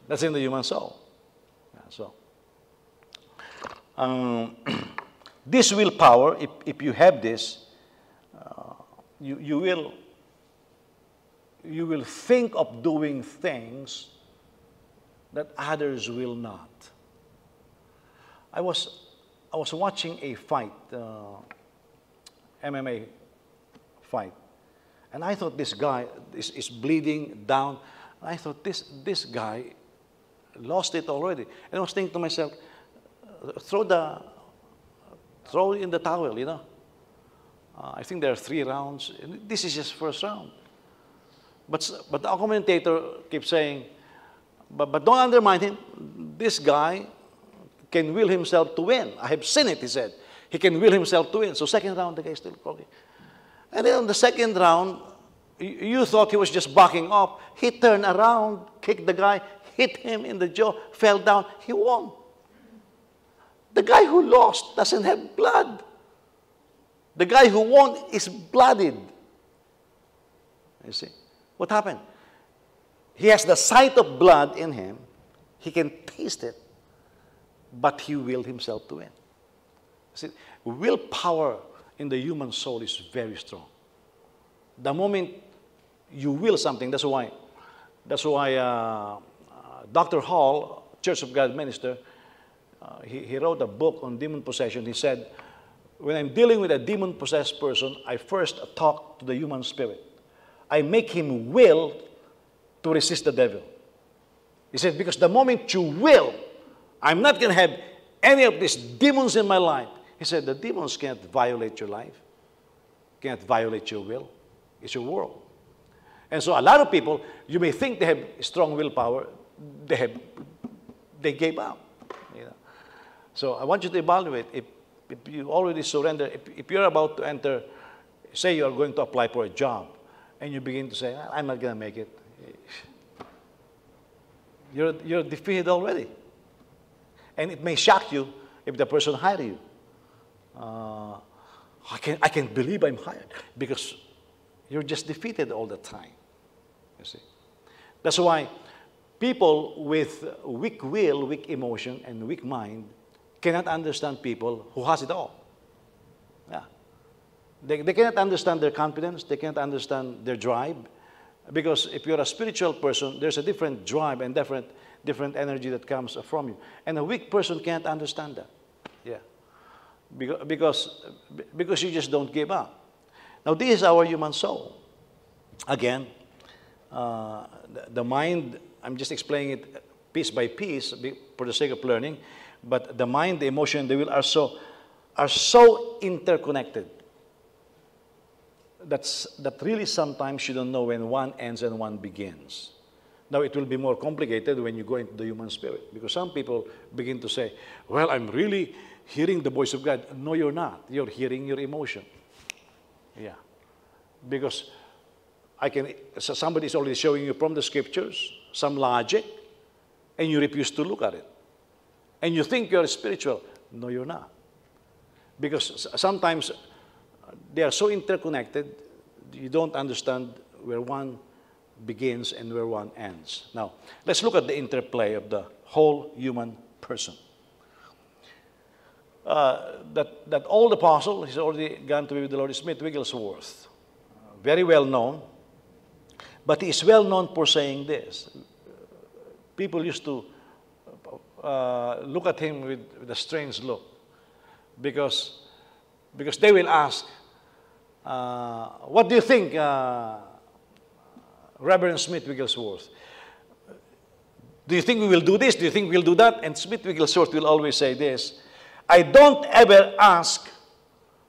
That's in the human soul. Yeah, so, this willpower, if you have this, you will think of doing things that others will not. I was watching a fight, MMA fight, and I thought this guy is bleeding down. I thought this guy lost it already, and I was thinking to myself, throw in the towel, you know. I think there are 3 rounds. This is just first round. But the commentator keeps saying, but don't undermine him. This guy can will himself to win. I have seen it, he said. He can will himself to win. So second round, the guy still talking. And then on the second round, you thought he was just backing off. He turned around, kicked the guy, hit him in the jaw, fell down. He won. The guy who lost doesn't have blood. The guy who won is blooded. You see? What happened? He has the sight of blood in him. He can taste it. But he willed himself to win. See, willpower in the human soul is very strong. The moment you will something, that's why Dr. Hall, Church of God minister, he wrote a book on demon possession. He said, when I'm dealing with a demon-possessed person, I first talk to the human spirit. I make him will to resist the devil. He said, because the moment you will, I'm not going to have any of these demons in my life. He said, the demons can't violate your life, can't violate your will. It's your world. And so a lot of people, you may think they have strong willpower, they gave up. You know? So I want you to evaluate if you already surrender, if you're about to enter, say you are going to apply for a job, and you begin to say, I'm not going to make it. You're defeated already. And it may shock you if the person hired you. I can't believe I'm hired, because you're just defeated all the time. You see? That's why people with weak will, weak emotion, and weak mind cannot understand people who has it all. Yeah. They cannot understand their confidence. They cannot understand their drive. Because if you're a spiritual person, there's a different drive and different energy that comes from you. And a weak person can't understand that. Yeah. Because you just don't give up. Now, this is our human soul. Again, the mind, I'm just explaining it piece by piece for the sake of learning, but the mind, the emotion, and the will are so interconnected that really sometimes you don't know when one ends and one begins. Now, it will be more complicated when you go into the human spirit, because some people begin to say, well, I'm really hearing the voice of God. No, you're not. You're hearing your emotion. Yeah. Because somebody is already showing you from the scriptures some logic, and you refuse to look at it. And you think you're spiritual. No, you're not. Because sometimes they are so interconnected, you don't understand where one begins and where one ends. Now, let's look at the interplay of the whole human person. That old apostle, he's already gone to be with the Lord, Smith Wigglesworth. Very well known. But he is well known for saying this. People used to look at him with a strange look. Because they will ask, what do you think, Reverend Smith Wigglesworth? Do you think we will do this? Do you think we'll do that? And Smith Wigglesworth will always say this, I don't ever ask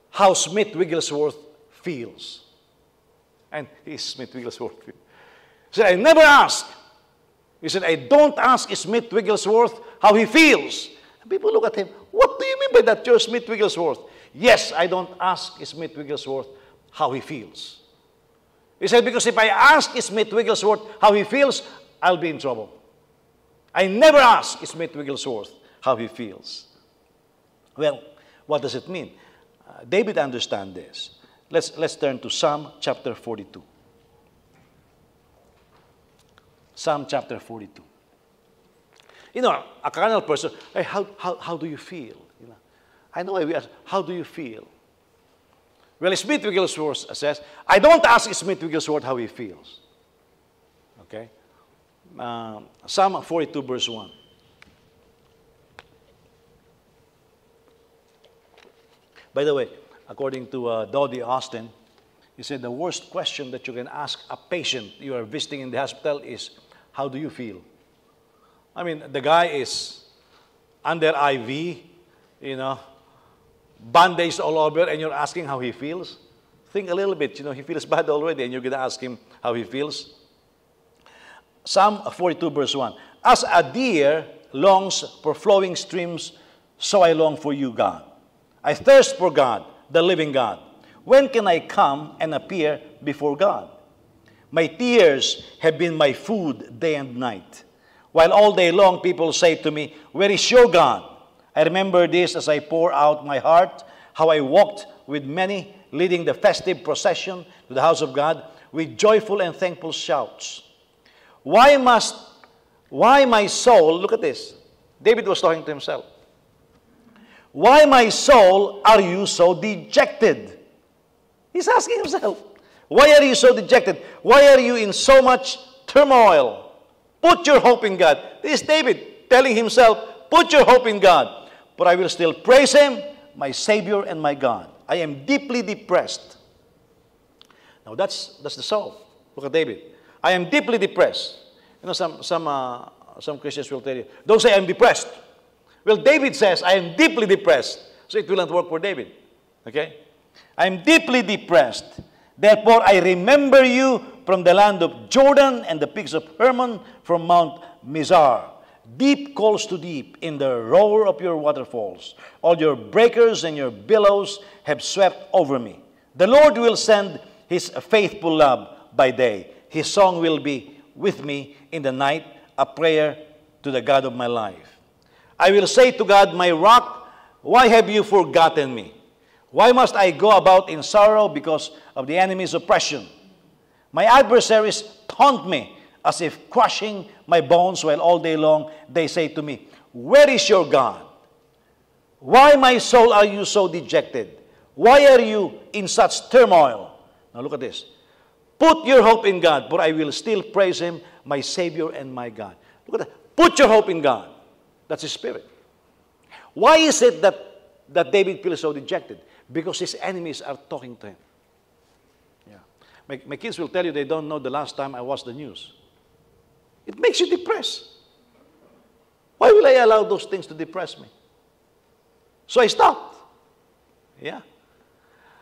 how Smith Wigglesworth feels. And he's Smith Wigglesworth. He said, I never ask. He said, I don't ask Smith Wigglesworth how he feels. And people look at him, what do you mean by that? You're Smith Wigglesworth. Yes, I don't ask Smith Wigglesworth how he feels. He said, because if I ask Smith Wigglesworth how he feels, I'll be in trouble. I never ask Smith Wigglesworth how he feels. Well, what does it mean? David understands this. Let's turn to Psalm chapter 42. Psalm chapter 42. You know, a carnal person, hey, how do you feel? You know, I know we ask, how do you feel? Well, Smith Wigglesworth says, I don't ask Smith Wigglesworth how he feels. Okay? Psalm 42, verse 1. By the way, according to Dodie Austin, he said the worst question that you can ask a patient you are visiting in the hospital is, how do you feel? I mean, the guy is under IV, you know, band-aids all over, and you're asking how he feels. Think a little bit, you know, he feels bad already, and you're going to ask him how he feels. Psalm 42, verse 1. As a deer longs for flowing streams, so I long for you, God. I thirst for God, the living God. When can I come and appear before God? My tears have been my food day and night. While all day long people say to me, where is your God? I remember this as I pour out my heart, how I walked with many, leading the festive procession to the house of God with joyful and thankful shouts. Why my soul, look at this. David was talking to himself. Why, my soul, are you so dejected? He's asking himself, why are you so dejected? Why are you in so much turmoil? Put your hope in God. This is David telling himself, put your hope in God. For I will still praise Him, my Savior and my God. I am deeply depressed. Now that's the soul. Look at David. I am deeply depressed. You know, some Christians will tell you, don't say I'm depressed. Well, David says, I am deeply depressed. So it will not work for David. Okay? I am deeply depressed. Therefore, I remember you from the land of Jordan and the peaks of Hermon from Mount Mizar. Deep calls to deep in the roar of your waterfalls. All your breakers and your billows have swept over me. The Lord will send his faithful love by day. His song will be with me in the night, a prayer to the God of my life. I will say to God, my rock, why have you forgotten me? Why must I go about in sorrow because of the enemy's oppression? My adversaries taunt me as if crushing my bones, while all day long they say to me, where is your God? Why, my soul, are you so dejected? Why are you in such turmoil? Now look at this. Put your hope in God, for I will still praise him, my Savior and my God. Look at that. Put your hope in God. That's his spirit. Why is it that David feels so dejected? Because his enemies are talking to him. Yeah. My kids will tell you they don't know the last time I watched the news. It makes you depressed. Why will I allow those things to depress me? So I stopped. Yeah.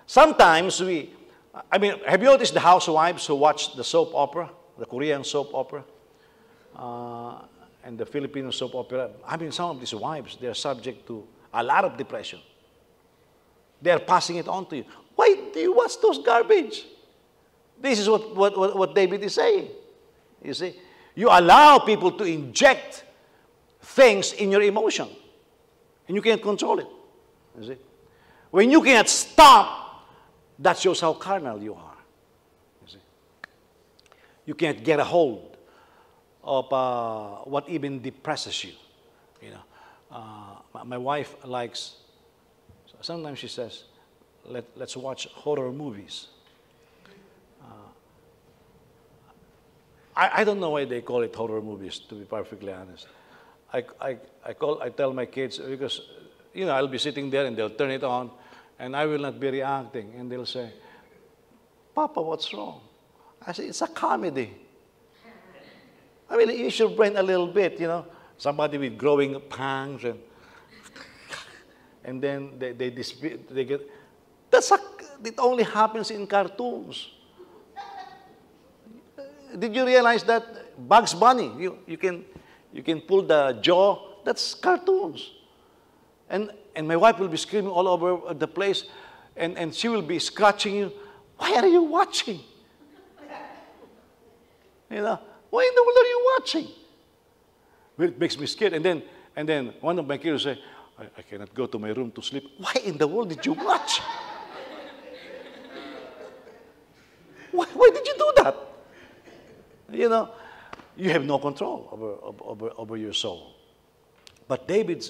Sometimes have you noticed the housewives who watch the soap opera, the Korean soap opera, and the Filipino soap opera? Some of these wives, they are subject to a lot of depression. They are passing it on to you. Why do you watch those garbage? This is what David is saying. You see? You allow people to inject things in your emotion. And you can't control it. You see? When you cannot stop, that shows how carnal you are. You see? You can't get a hold of what even depresses you. You know, my wife likes. Sometimes she says, let's watch horror movies. I don't know why they call it horror movies, to be perfectly honest. I tell my kids, because, you know, I'll be sitting there and they'll turn it on and I will not be reacting. And they'll say, Papa, what's wrong? I say, it's a comedy. Use your brain a little bit, you know. Somebody with growing pangs and then they get, it only happens in cartoons. Did you realize that Bugs Bunny, you can pull the jaw, that's cartoons. And my wife will be screaming all over the place and she will be scratching you. Why are you watching? You know, why in the world are you watching? Well, it makes me scared. And then one of my kids will say, I cannot go to my room to sleep. Why in the world did you watch? Why did you do that? You know, you have no control over your soul. But David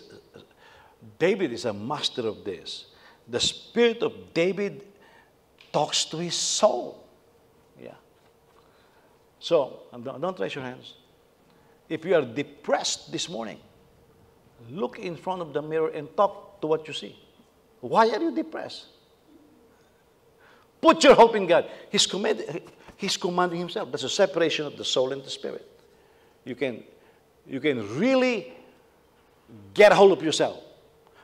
is a master of this. The spirit of David talks to his soul. Yeah. So, don't raise your hands. If you are depressed this morning, look in front of the mirror and talk to what you see. Why are you depressed? Put your hope in God. He's commanding himself. That's a separation of the soul and the spirit. You can really get a hold of yourself.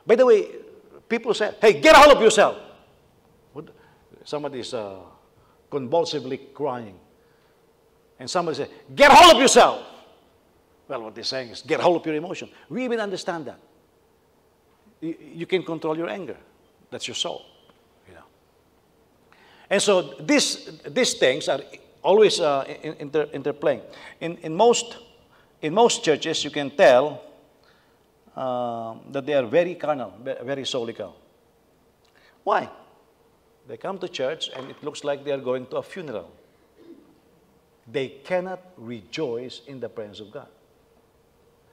By the way, people say, hey, get a hold of yourself. Somebody is convulsively crying. And somebody says, get a hold of yourself. Well, what they're saying is, get a hold of your emotion. We even understand that. You can control your anger. That's your soul. You know. And so these things are always interplaying. In most churches, you can tell that they are very carnal, very soulical. Why? They come to church and it looks like they are going to a funeral. They cannot rejoice in the presence of God.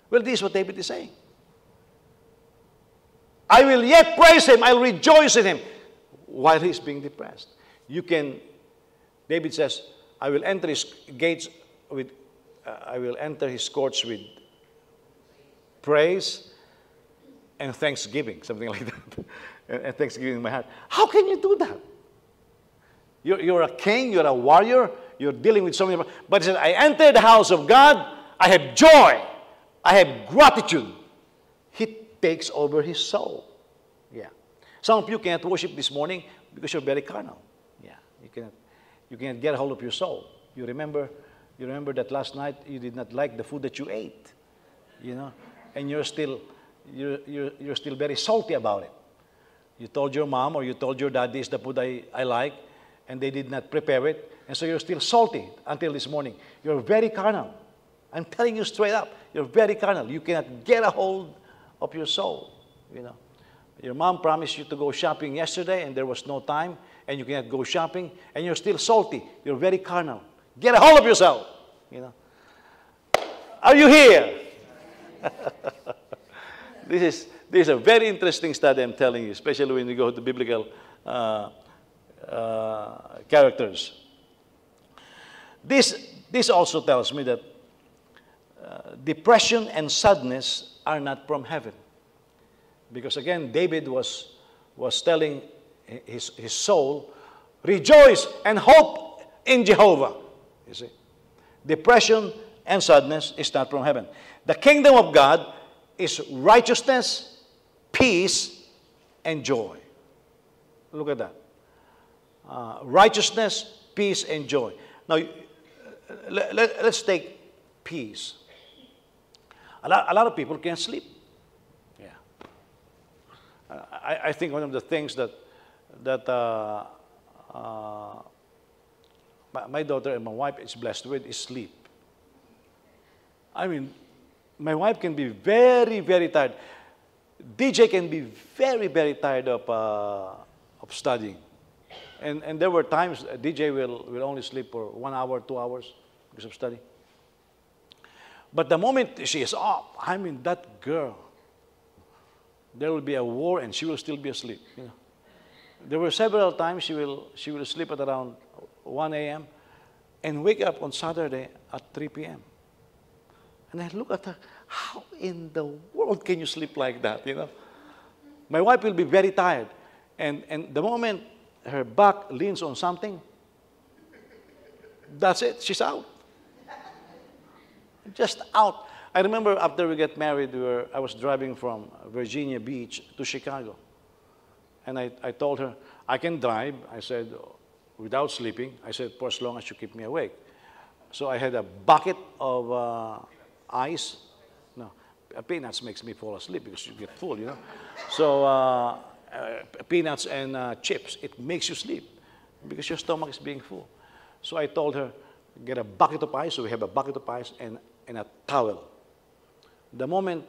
Well, this is what David is saying. I will yet praise him, I'll rejoice in him, while he's being depressed. David says, I will enter his gates with, I will enter his courts with praise and thanksgiving, something like that. And thanksgiving in my heart. How can you do that? You're a king, you're a warrior, you're dealing with so many. But he said, I enter the house of God, I have joy, I have gratitude. He takes over his soul. Yeah. Some of you cannot worship this morning because you're very carnal. Yeah. You cannot. You cannot get a hold of your soul. You remember that last night you did not like the food that you ate, you know, and you're still very salty about it. You told your mom or you told your dad, this is the food I like, and they did not prepare it, and so you're still salty until this morning. You're very carnal. I'm telling you straight up, you're very carnal. You cannot get a hold of your soul, you know. Your mom promised you to go shopping yesterday, and there was no time, and you cannot go shopping, and you're still salty. You're very carnal. Get a hold of yourself, you know. Are you here? This is a very interesting study, I'm telling you, especially when you go to biblical characters. This also tells me that depression and sadness are not from heaven. Because again, David was telling his soul, rejoice and hope in Jehovah. You see, depression and sadness is not from heaven. The kingdom of God is righteousness, peace, and joy. Look at that. Righteousness, peace, and joy. Now, let's take peace. A lot of people can't sleep. Yeah. I think one of the things that my daughter and my wife is blessed with is sleep. I mean, my wife can be very, very tired. DJ can be very, very tired of studying. And there were times DJ will only sleep for 1 hour, 2 hours because of study. But the moment she is up, I mean, that girl, there will be a war and she will still be asleep. You know? There were several times she will sleep at around 1 a.m. and wake up on Saturday at 3 p.m. And I look at her, how in the world can you sleep like that, you know? My wife will be very tired. And the moment her back leans on something, that's it, she's out. Just out. I remember after we got married, I was driving from Virginia Beach to Chicago. And I told her, I can drive, I said, without sleeping. I said, for as long as you keep me awake. So I had a bucket of ice. No, peanuts makes me fall asleep because you get full, you know. So peanuts and chips, it makes you sleep because your stomach is being full. So I told her, get a bucket of ice. So we have a bucket of ice and a towel. The moment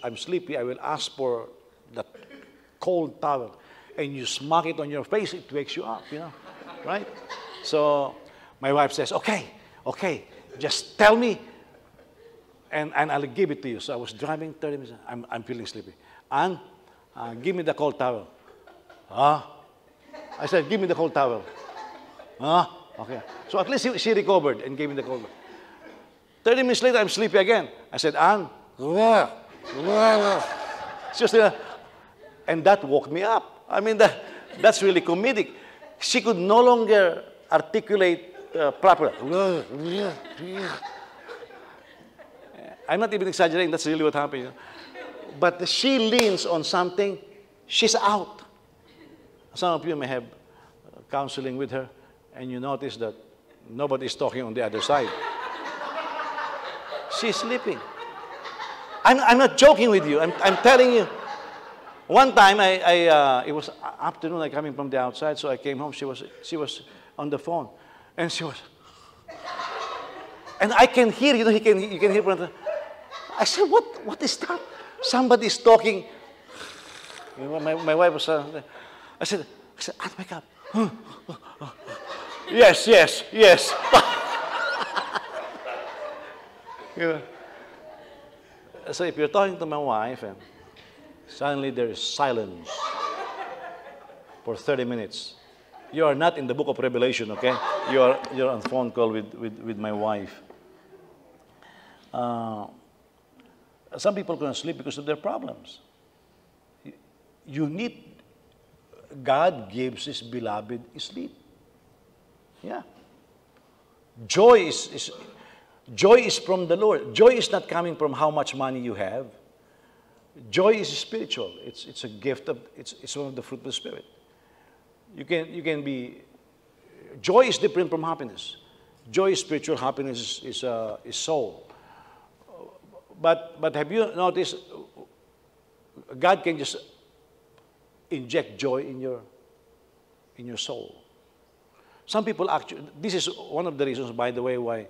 I'm sleepy, I will ask for that cold towel, and you smack it on your face, it wakes you up, you know, right? So my wife says, okay, just tell me, and I'll give it to you. So I was driving 30 minutes, I'm feeling sleepy. And give me the cold towel. Huh? I said, give me the cold towel. Huh? Okay. So at least she recovered and gave me the cold towel. 30 minutes later, I'm sleepy again. I said, Anne, she was still, and that woke me up. I mean, that's really comedic. She could no longer articulate properly. I'm not even exaggerating. That's really what happened. You know? But she leans on something, she's out. Some of you may have counseling with her, and you notice that nobody's talking on the other side. She's sleeping. I'm not joking with you. I'm telling you. One time, it was afternoon, I coming from the outside, so I came home. She was on the phone, and she was, and I can hear, you know, you can hear from the, I said, what is that? Somebody's talking. You know, my wife was, I said, I'll wake up. Yes. You know? So if you're talking to my wife and suddenly there is silence for 30 minutes, you are not in the book of Revelation, okay? You're on phone call with my wife. Some people can't sleep because of their problems. You need, God gives His beloved sleep. Yeah. Joy is from the Lord. Joy is not coming from how much money you have. Joy is spiritual. It's a gift of, it's one of the fruit of the Spirit. You can be Joy is different from happiness. Joy is spiritual, happiness is soul. But have you noticed, God can just inject joy in your soul. Some people actually, this is one of the reasons, by the way, why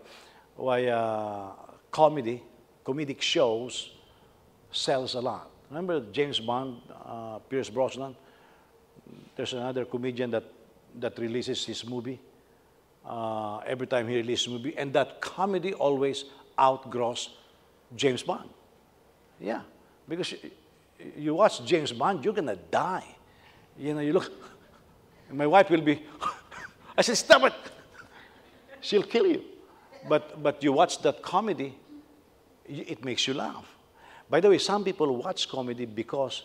comedic shows sells a lot. Remember James Bond, Pierce Brosnan? There's another comedian that releases his movie. Every time he releases a movie, and that comedy always outgrows James Bond. Yeah, because you watch James Bond, you're gonna die. You know, you look. My wife will be. I said, stop it. She'll kill you. But you watch that comedy, it makes you laugh. By the way, some people watch comedy because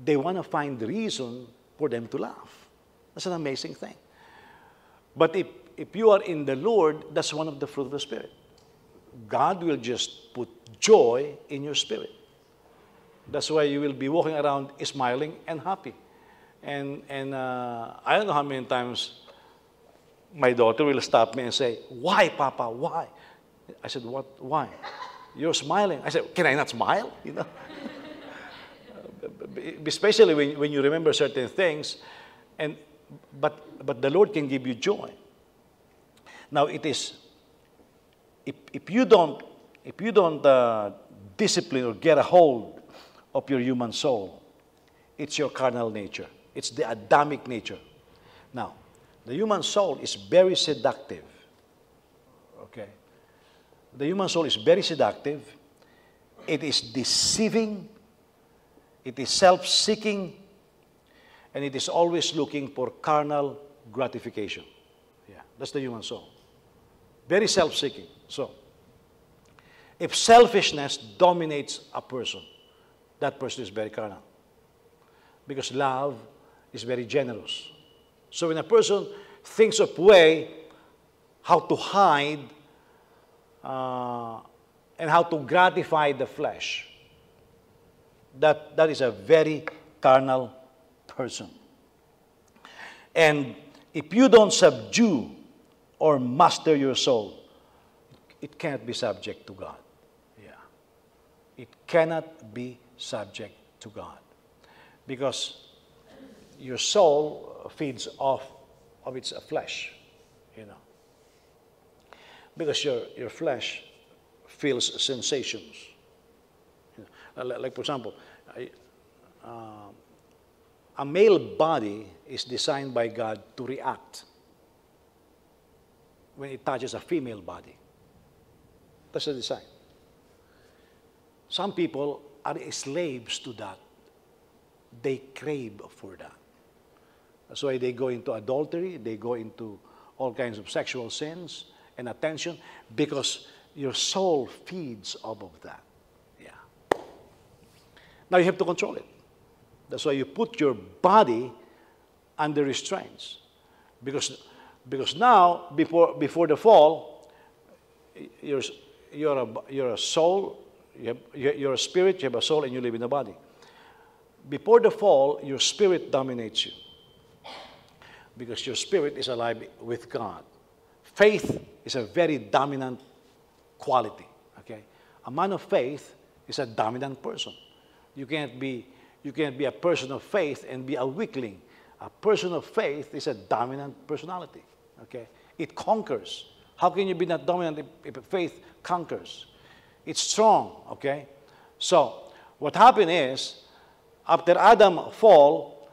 they want to find the reason for them to laugh. That's an amazing thing. But if you are in the Lord, that's one of the fruit of the Spirit. God will just put joy in your spirit. That's why you will be walking around smiling and happy. And I don't know how many times my daughter will stop me and say, "Why, Papa, why?" I said, "What? Why? You're smiling." I said, "Can I not smile?" You know, especially when you remember certain things, but the Lord can give you joy. Now it is if you don't discipline or get a hold of your human soul, it's your carnal nature. It's the Adamic nature. Now, the human soul is very seductive. Okay? The human soul is very seductive. It is deceiving. It is self-seeking. And it is always looking for carnal gratification. Yeah, that's the human soul. Very self-seeking. So, if selfishness dominates a person, that person is very carnal. Because love is very generous. So when a person thinks of way how to hide and how to gratify the flesh, that is a very carnal person. And if you don't subdue or master your soul, it cannot be subject to God. Yeah. It cannot be subject to God. Because your soul feeds off of its flesh, you know. Because your flesh feels sensations. You know, like for example, a male body is designed by God to react when it touches a female body. That's the design. Some people are slaves to that. They crave for that. That's why they go into adultery, they go into all kinds of sexual sins and attention, because your soul feeds off of that. Yeah. Now you have to control it. That's why you put your body under restraints. Because now, before the fall, you're a soul, you're a spirit, you have a soul, and you live in a body. Before the fall, your spirit dominates you. Because your spirit is alive with God. Faith is a very dominant quality. Okay? A man of faith is a dominant person. You can't be a person of faith and be a weakling. A person of faith is a dominant personality. Okay? It conquers. How can you be not dominant if faith conquers? It's strong. Okay? So, what happened is, after Adam fall,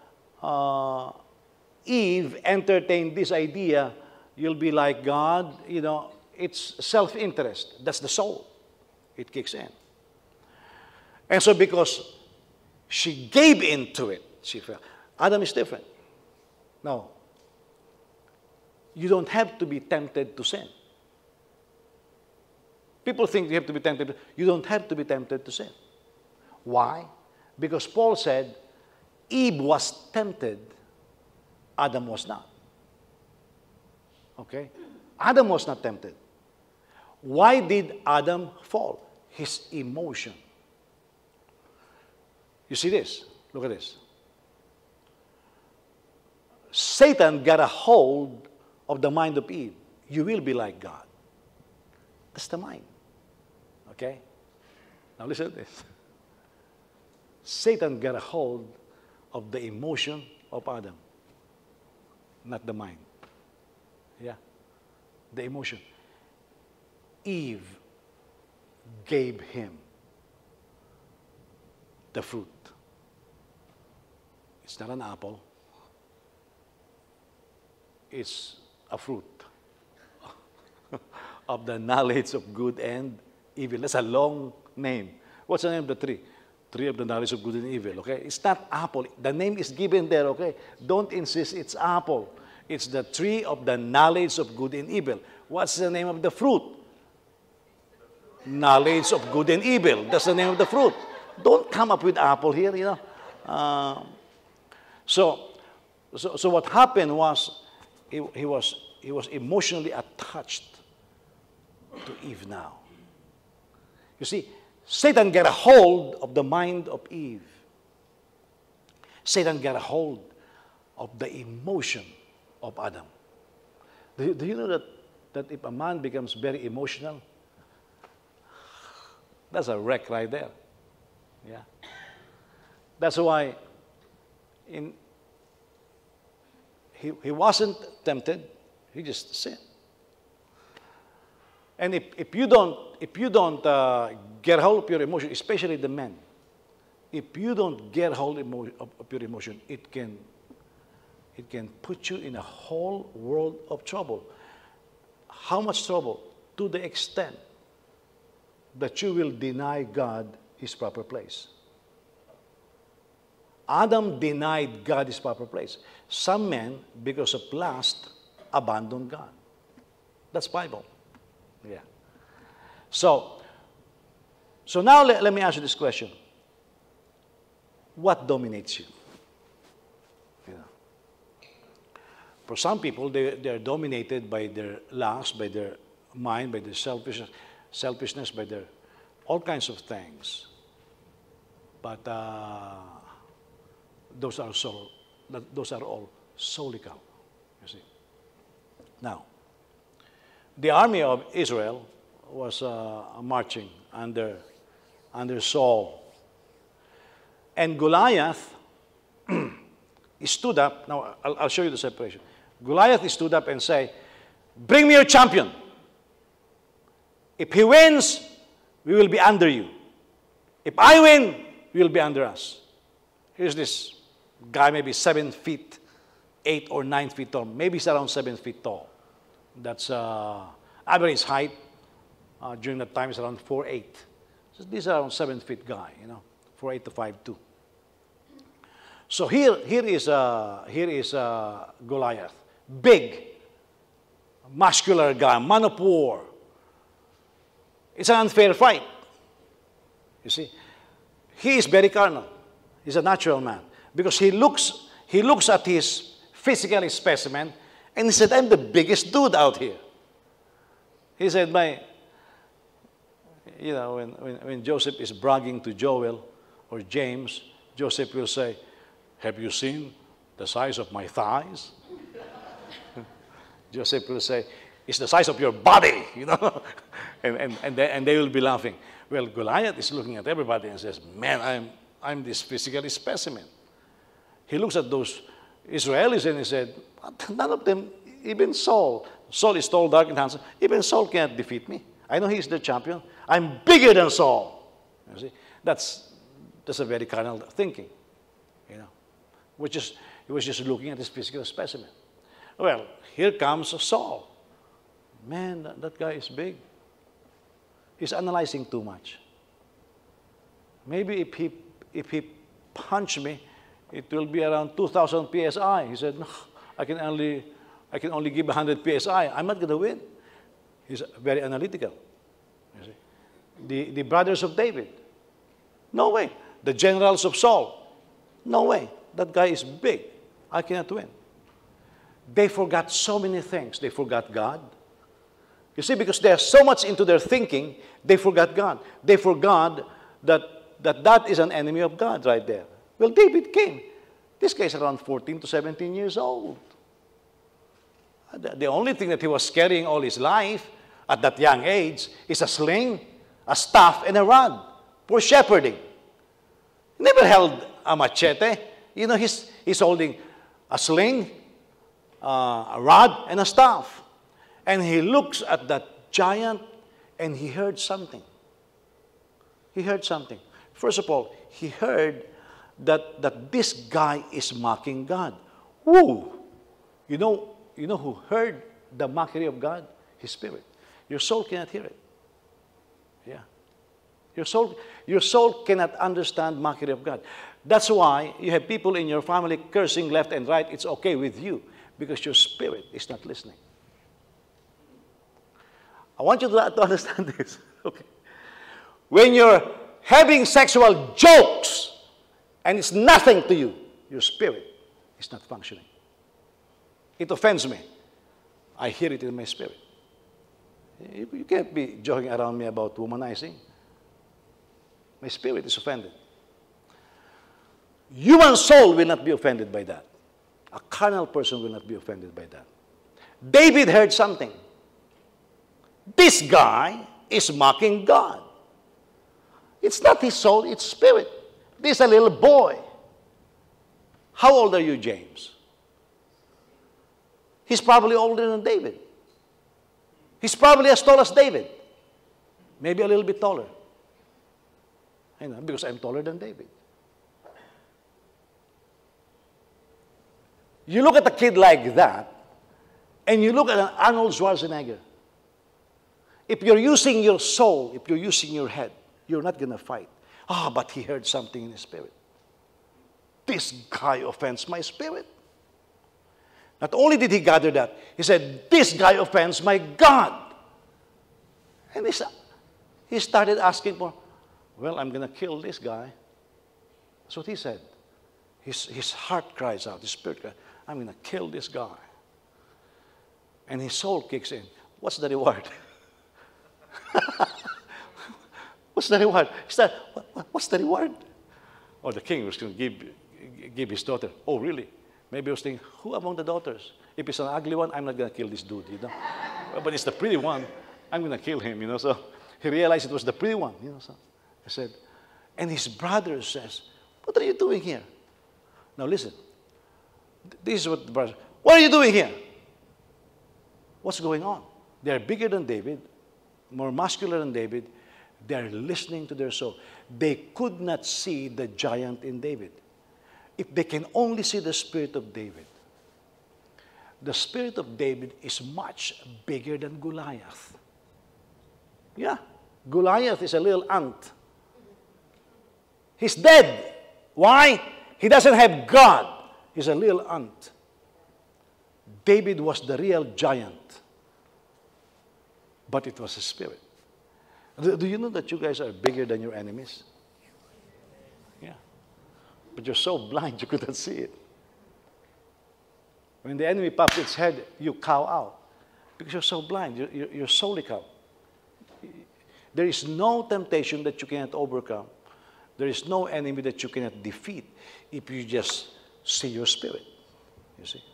Eve entertained this idea, you'll be like God. You know, it's self-interest. That's the soul. It kicks in. And so because she gave into it, she fell. Adam is different. No. You don't have to be tempted to sin. People think you have to be tempted. You don't have to be tempted to sin. Why? Because Paul said, Eve was tempted, Adam was not. Okay? Adam was not tempted. Why did Adam fall? His emotion. You see this? Look at this. Satan got a hold of the mind of Eve, you will be like God. That's the mind. Okay? Now listen to this. Satan got a hold of the emotion of Adam, not the mind. Yeah? The emotion. Eve gave him the fruit. It's not an apple. It's a fruit of the knowledge of good and evil. That's a long name. What's the name of the tree? Tree of the knowledge of good and evil, okay? It's not apple. The name is given there, okay? Don't insist it's apple. It's the tree of the knowledge of good and evil. What's the name of the fruit? Knowledge of good and evil. That's the name of the fruit. Don't come up with apple here, you know. So what happened was he was emotionally attached to Eve now. You see, Satan got a hold of the mind of Eve. Satan got a hold of the emotion of Adam. Do you know that if a man becomes very emotional, that's a wreck right there. Yeah. That's why he wasn't tempted, he just sinned. And if you don't get hold of your emotion, especially the men, if you don't get hold of your emotion, it can put you in a whole world of trouble. How much trouble? To the extent that you will deny God his proper place. Adam denied God his proper place. Some men, because of lust, abandoned God. That's Bible. Yeah. So now let me ask you this question. What dominates you? You know, for some people, they are dominated by their lust, by their mind, by their selfishness, by their all kinds of things. But those are all solical, you see. Now, the army of Israel was marching under Saul. And Goliath stood up. Now, I'll show you the separation. Goliath stood up and said, "Bring me your champion. If he wins, we will be under you. If I win, we will be under us." Here's this guy, maybe 7 feet, 8 or 9 feet tall. Maybe he's around 7 feet tall. That's average height during that time is around 4'8". So this is around 7 feet guy, you know, 4'8" to 5'2". So here is Goliath, big, muscular guy, man of war. It's an unfair fight. You see, he is very carnal. He's a natural man because he looks at his physical specimen and he said, "I'm the biggest dude out here." He said, when Joseph is bragging to Joel or James, Joseph will say, "Have you seen the size of my thighs?" Joseph will say, "It's the size of your body," you know, and they will be laughing. Well, Goliath is looking at everybody and says, "Man, I'm this physical specimen." He looks at those Israelis and he said, "None of them, even Saul. Saul is tall, dark, and handsome. Even Saul can't defeat me. I know he's the champion. I'm bigger than Saul." You see, that's a very carnal thinking, you know. He was just looking at his physical specimen. Well, here comes Saul. Man, that guy is big. He's analyzing too much. Maybe if he punched me, it will be around 2,000 psi. He said, "No, I can only give 100 psi. I'm not going to win." He's very analytical. You see, the brothers of David, no way. The generals of Saul, no way. That guy is big. I cannot win. They forgot so many things. They forgot God. You see, because they are so much into their thinking, they forgot God. They forgot that is an enemy of God right there. Well, David came. This guy is around 14 to 17 years old. The only thing that he was carrying all his life at that young age is a sling, a staff, and a rod for shepherding. He never held a machete. You know, he's holding a sling, a rod, and a staff. And he looks at that giant, and he heard something. He heard something. First of all, he heard that this guy is mocking God. Woo! You know who heard the mockery of God? His spirit. Your soul cannot hear it. Yeah. Your soul cannot understand mockery of God. That's why you have people in your family cursing left and right. It's okay with you because your spirit is not listening. I want you to understand this. Okay. When you're having sexual jokes and it's nothing to you, your spirit is not functioning. It offends me. I hear it in my spirit. You can't be joking around me about womanizing. My spirit is offended. Human soul will not be offended by that. A carnal person will not be offended by that. David heard something. This guy is mocking God. It's not his soul, it's spirit. This is a little boy. How old are you, James? He's probably older than David. He's probably as tall as David. Maybe a little bit taller. I know, because I'm taller than David. You look at a kid like that, and you look at an Arnold Schwarzenegger. If you're using your soul, if you're using your head, you're not going to fight. But he heard something in his spirit. This guy offends my spirit. Not only did he gather that, he said, this guy offends my God. And he started asking for, well, I'm going to kill this guy. That's what he said. His heart cries out, his spirit cries, I'm going to kill this guy. And his soul kicks in. What's the reward? What's the reward? What's the reward? Or the king was going to give his daughter. Oh, really? Maybe he was thinking, who among the daughters? If it's an ugly one, I'm not going to kill this dude, you know. But it's the pretty one, I'm going to kill him, you know. So he realized it was the pretty one, you know. So I said, and his brother says, what are you doing here? Now listen, this is what the brother, what are you doing here? What's going on? They're bigger than David, more muscular than David. They're listening to their soul. They could not see the giant in David. If they can only see the spirit of David, the spirit of David is much bigger than Goliath. Yeah, Goliath is a little ant. He's dead. Why? He doesn't have God. He's a little ant. David was the real giant, but it was his spirit. Do you know that you guys are bigger than your enemies? Yeah. But you're so blind you couldn't see it. When the enemy pops its head, you cow out. Because you're so blind. You're solely cow. There is no temptation that you cannot overcome. There is no enemy that you cannot defeat if you just see your spirit. You see?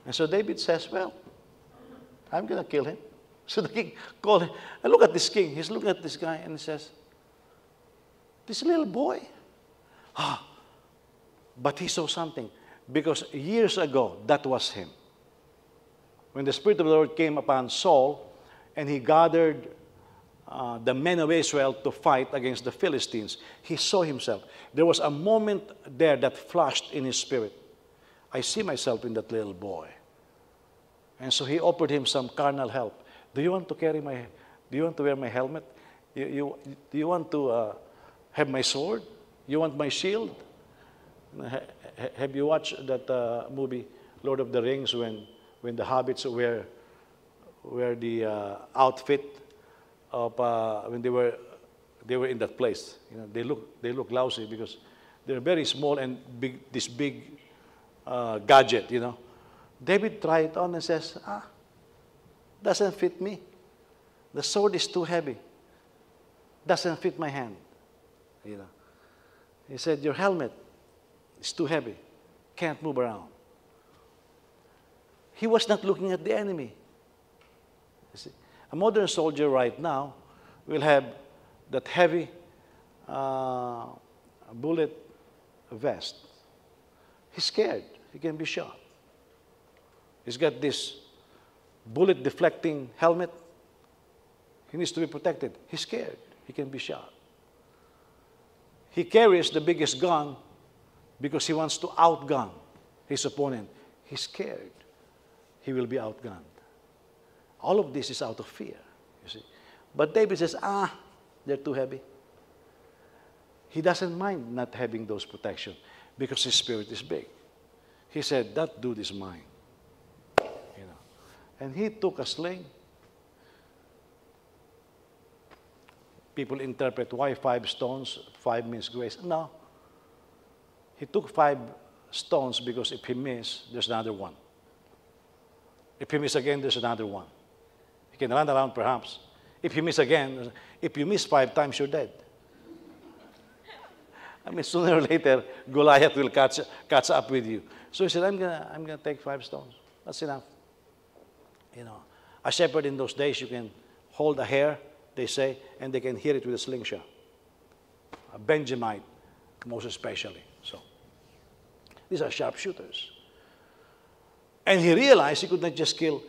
And so David says, well, I'm going to kill him. So the king called him. And look at this king. He's looking at this guy and he says, this little boy. But he saw something. Because years ago, that was him. When the Spirit of the Lord came upon Saul and he gathered the men of Israel to fight against the Philistines, he saw himself. There was a moment there that flashed in his spirit. I see myself in that little boy. And so he offered him some carnal help. Do you want to carry my, do you want to wear my helmet? Do you want to have my sword? You want my shield? Have you watched that movie, Lord of the Rings, when the hobbits wear the outfit of when they were in that place? You know, they look lousy because they're very small and big. This big gadget, you know. David tried it on and says, doesn't fit me. The sword is too heavy. Doesn't fit my hand. You know. He said, your helmet is too heavy. Can't move around. He was not looking at the enemy. You see? A modern soldier right now will have that heavy bullet vest. He's scared. He can be shot. He's got this bullet deflecting helmet. He needs to be protected. He's scared. He can be shot. He carries the biggest gun because he wants to outgun his opponent. He's scared. He will be outgunned. All of this is out of fear, you see. But David says, they're too heavy. He doesn't mind not having those protection because his spirit is big. He said, that dude is mine. You know. And he took a sling. People interpret, why 5 stones? 5 means grace. No. He took 5 stones because if he misses, there's another one. If he misses again, there's another one. He can run around perhaps. If you miss again, if you miss 5 times, you're dead. I mean, sooner or later, Goliath will catch up with you. So he said, I'm gonna take 5 stones. That's enough. You know, a shepherd in those days, you can hold a hare, they say, and they can hit it with a slingshot. A Benjamite, most especially. So these are sharpshooters. And he realized he could not just kill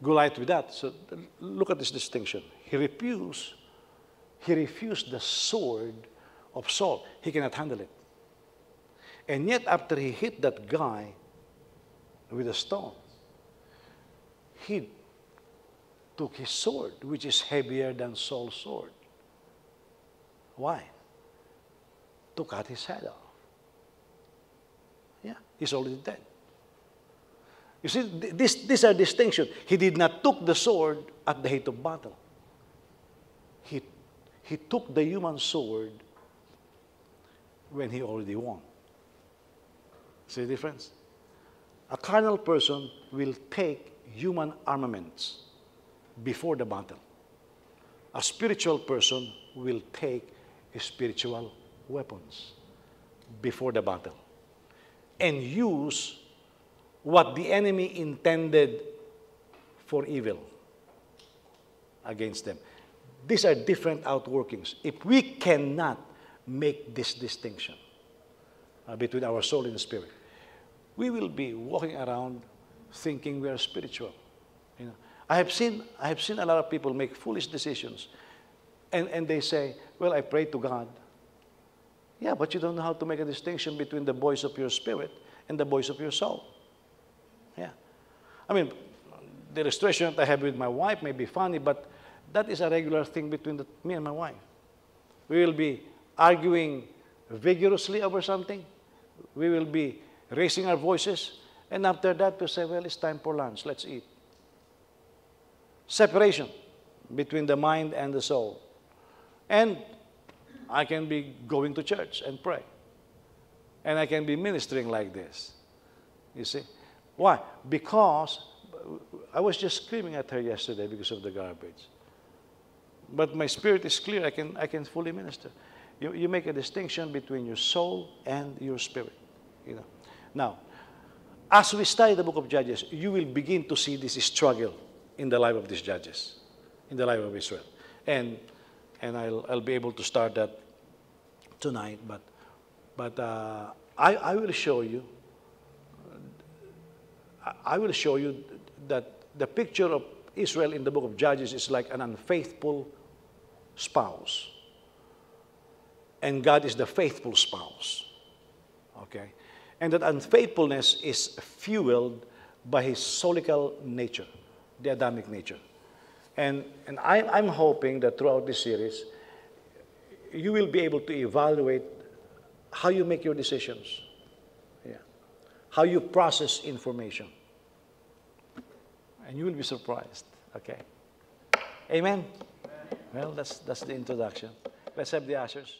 Goliath with that. So look at this distinction. He refused the sword of Saul. He cannot handle it. And yet after he hit that guy with a stone, he took his sword, which is heavier than Saul's sword. Why? To cut his head off. Yeah, he's already dead. You see, these are distinctions. He did not took the sword at the heat of battle. He took the human sword when he already won. See the difference? A carnal person will take human armaments before the battle. A spiritual person will take spiritual weapons before the battle and use what the enemy intended for evil against them. These are different outworkings. If we cannot make this distinction between our soul and spirit, we will be walking around thinking we are spiritual. You know, I have seen a lot of people make foolish decisions, and they say, "Well, I pray to God." Yeah, but you don't know how to make a distinction between the voice of your spirit and the voice of your soul. Yeah, I mean, the illustration that I have with my wife may be funny, but that is a regular thing between me and my wife. We will be arguing vigorously over something. We will be raising our voices. And after that, we'll say, well, it's time for lunch. Let's eat. Separation between the mind and the soul. And I can be going to church and pray. And I can be ministering like this. You see? Why? Because I was just screaming at her yesterday because of the garbage. But my spirit is clear. I can fully minister. You make a distinction between your soul and your spirit. You know. Now, as we study the book of Judges, you will begin to see this struggle in the life of these judges, in the life of Israel. And I'll be able to start that tonight. But I will show you. I will show you that the picture of Israel in the book of Judges is like an unfaithful spouse. And God is the faithful spouse. Okay? And that unfaithfulness is fueled by his solical nature, the Adamic nature. And I'm hoping that throughout this series, you will be able to evaluate how you make your decisions. Yeah. How you process information. And you will be surprised. Okay? Amen? Well, that's the introduction. Let's have the ushers.